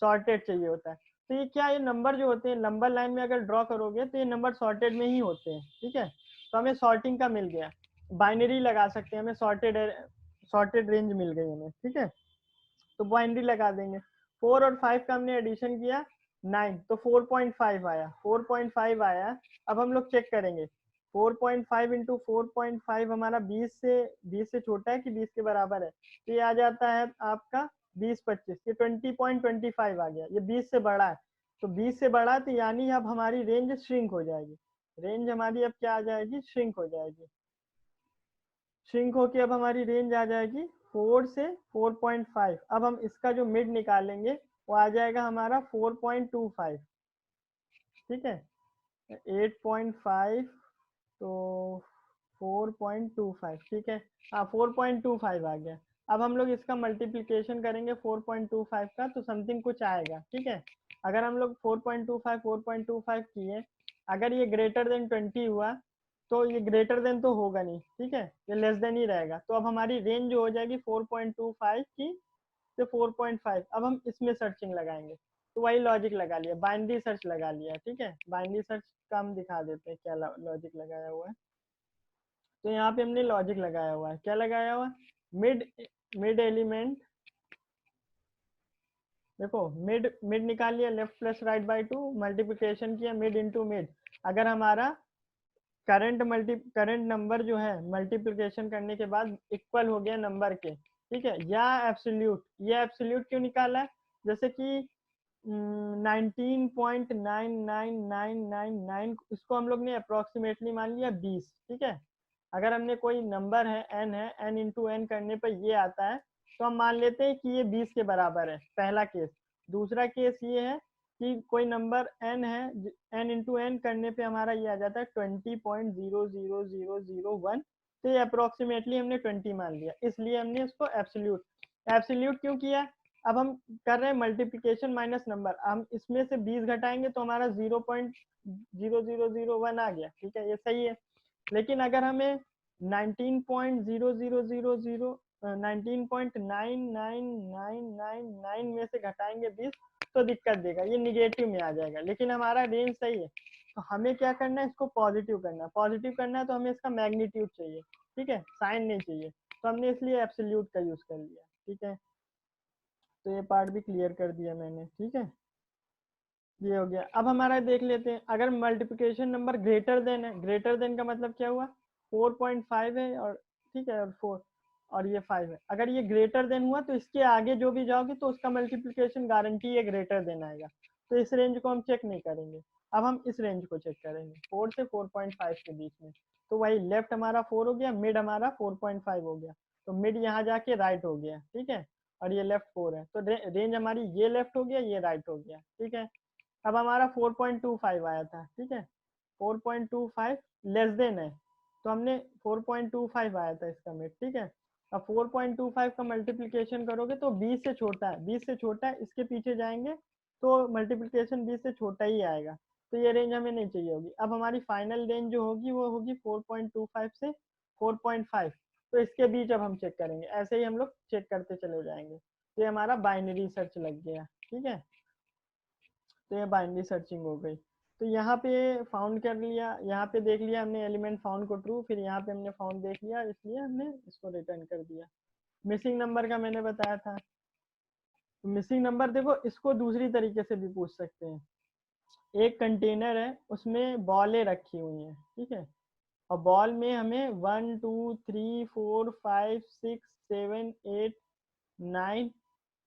सॉर्टेड चाहिए होता है। तो ये क्या, ये नंबर जो होते हैं नंबर लाइन में अगर ड्रॉ करोगे तो ये नंबर सॉर्टेड में ही होते हैं, ठीक है। तो हमें सॉर्टिंग का मिल गया, बाइनरी लगा सकते हैं, हमें सॉर्टेड रेंज मिल गई हमें, ठीक है। तो बाइनरी लगा देंगे। 4 और 5 का हमने एडिशन किया 9, तो 4.5 आया, 4.5 आया। अब हम लोग चेक करेंगे 4.5 इंटू 4.5 हमारा 20 से छोटा है कि 20 के बराबर है। तो ये आ जाता है आपका 20-25, ये 20.25 आ गया, ये 20 से बड़ा है। तो 20 से बड़ा, तो यानी अब हमारी रेंज श्रिंक हो जाएगी, रेंज हमारी अब क्या आ जाएगी, श्रिंक हो जाएगी। श्रिंक होके अब हमारी रेंज आ जाएगी 4 से 4.5। अब हम इसका जो मिड निकालेंगे वो आ जाएगा हमारा 4.25, ठीक है। 8.5 तो 4.25, ठीक है। हाँ 4.25 आ गया। अब हम लोग इसका मल्टीप्लीकेशन करेंगे 4.25 का, तो समथिंग कुछ आएगा, ठीक है। अगर हम लोग 4.25 किए, अगर ये ग्रेटर देन 20 हुआ तो ये ग्रेटर देन तो होगा नहीं, ठीक है, ये लेस देन ही रहेगा। तो अब हमारी रेंज जो हो जाएगी 4.25 की से 4.5। अब हम इसमें सर्चिंग लगाएंगे, तो वही लॉजिक लगा लिया, बाइनरी सर्च लगा लिया, ठीक है। बाइनरी सर्च का हम दिखा देते हैं क्या लॉजिक लगाया हुआ है। तो यहाँ पे हमने लॉजिक लगाया हुआ है, क्या लगाया हुआ है, मिड मिड एलिमेंट, देखो मिड मिड निकाल लिया, left plus right by two, multiplication किया मिड इंटू मिड। अगर हमारा करंट नंबर जो है मल्टीप्लिकेशन करने के बाद इक्वल हो गया नंबर के, ठीक है, या एब्सोल्यूट, ये एब्सोल्यूट क्यों निकाला है, जैसे कि 19.99999, इसको हम लोग ने अप्रोक्सीमेटली मान लिया 20, ठीक है। अगर हमने कोई नंबर है एन इंटू एन करने पर ये आता है, तो हम मान लेते हैं कि ये 20 के बराबर है, पहला केस। दूसरा केस ये है कि कोई नंबर एन है, एन इंटू एन करने पे हमारा ये आ जाता है 20.00001। तो ये अप्रोक्सीमेटली हमने 20 मान लिया, इसलिए हमने इसको एब्सोल्यूट एब्सोल्यूट क्यों किया। अब हम कर रहे हैं मल्टीप्लिकेशन माइनस नंबर, हम इसमें से 20 घटाएंगे तो हमारा 0.0001 आ गया, ठीक है, ये सही है। लेकिन अगर हमें 19.000 19.99999 में से घटाएंगे 20 तो दिक्कत देगा, ये निगेटिव में आ जाएगा, लेकिन हमारा रेंज सही है। तो हमें क्या करना है, इसको पॉजिटिव करना है, पॉजिटिव करना है तो हमें इसका मैग्नीट्यूड चाहिए, ठीक है, साइन नहीं चाहिए। तो हमने इसलिए एब्सोल्यूट का यूज कर लिया, ठीक है। तो ये पार्ट भी क्लियर कर दिया मैंने, ठीक है, ये हो गया। अब हमारा देख लेते हैं, अगर मल्टीप्लिकेशन नंबर ग्रेटर देन है, ग्रेटर देन का मतलब क्या हुआ, 4.5 है और, ठीक है, और 4 और ये 5 है। अगर ये ग्रेटर देन हुआ तो इसके आगे जो भी जाओगे तो उसका मल्टीप्लिकेशन गारंटी है ग्रेटर देन आएगा। तो इस रेंज को हम चेक नहीं करेंगे, अब हम इस रेंज को चेक करेंगे 4 से 4.5 के बीच में। तो वही लेफ्ट हमारा 4 हो गया, मिड हमारा 4.5 हो गया, तो मिड यहाँ जाके राइट हो गया, ठीक है, और ये लेफ्ट 4 है, तो रेंज हमारी ये लेफ्ट हो गया, ये राइट हो गया, ठीक है। अब हमारा 4.25 आया था, ठीक है, 4.25 लेस देन है, तो हमने 4.25 आया था इसका मिड, ठीक है। अब 4.25 का मल्टीप्लिकेशन करोगे तो 20 से छोटा है, 20 से छोटा है, इसके पीछे जाएंगे तो मल्टीप्लिकेशन 20 से छोटा ही आएगा। तो ये रेंज हमें नहीं चाहिए होगी। अब हमारी फाइनल रेंज जो होगी वो होगी 4.25 से 4.5। तो इसके बीच अब हम चेक करेंगे, ऐसे ही हम लोग चेक करते चले जाएंगे। तो ये हमारा बाइनरी सर्च लग गया, ठीक है। तो ये बाइनरी सर्चिंग हो गई। तो यहाँ पे फाउंड कर लिया, यहाँ पे देख लिया हमने एलिमेंट फाउंड को ट्रू, फिर यहाँ पे हमने फाउंड देख लिया, इसलिए हमने इसको रिटर्न कर दिया। मिसिंग नंबर का मैंने बताया था। तो मिसिंग नंबर देखो, इसको दूसरी तरीके से भी पूछ सकते हैं। एक कंटेनर है, उसमें बॉलें रखी हुई हैं, ठीक है, और बॉल में हमें 1 2 3 4 5 6 7 8 9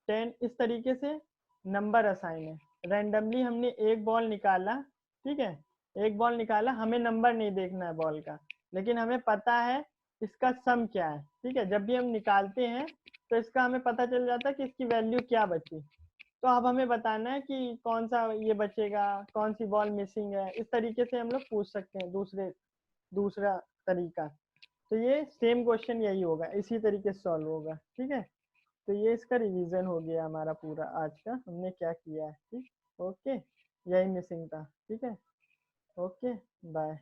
10 इस तरीके से नंबर असाइन है। रैंडमली हमने एक बॉल निकाला, ठीक है, एक बॉल निकाला, हमें नंबर नहीं देखना है बॉल का, लेकिन हमें पता है इसका सम क्या है, ठीक है। जब भी हम निकालते हैं तो इसका हमें पता चल जाता है कि इसकी वैल्यू क्या बची। तो अब हमें बताना है कि कौन सा ये बचेगा, कौन सी बॉल मिसिंग है। इस तरीके से हम लोग पूछ सकते हैं दूसरा तरीका। तो ये सेम क्वेश्चन यही होगा, इसी तरीके से सॉल्व होगा, ठीक है। तो ये इसका रिवीजन हो गया हमारा पूरा, आज का हमने क्या किया है, ठीक। ओके, यही मिसिंग था, ठीक है। Okay, bye.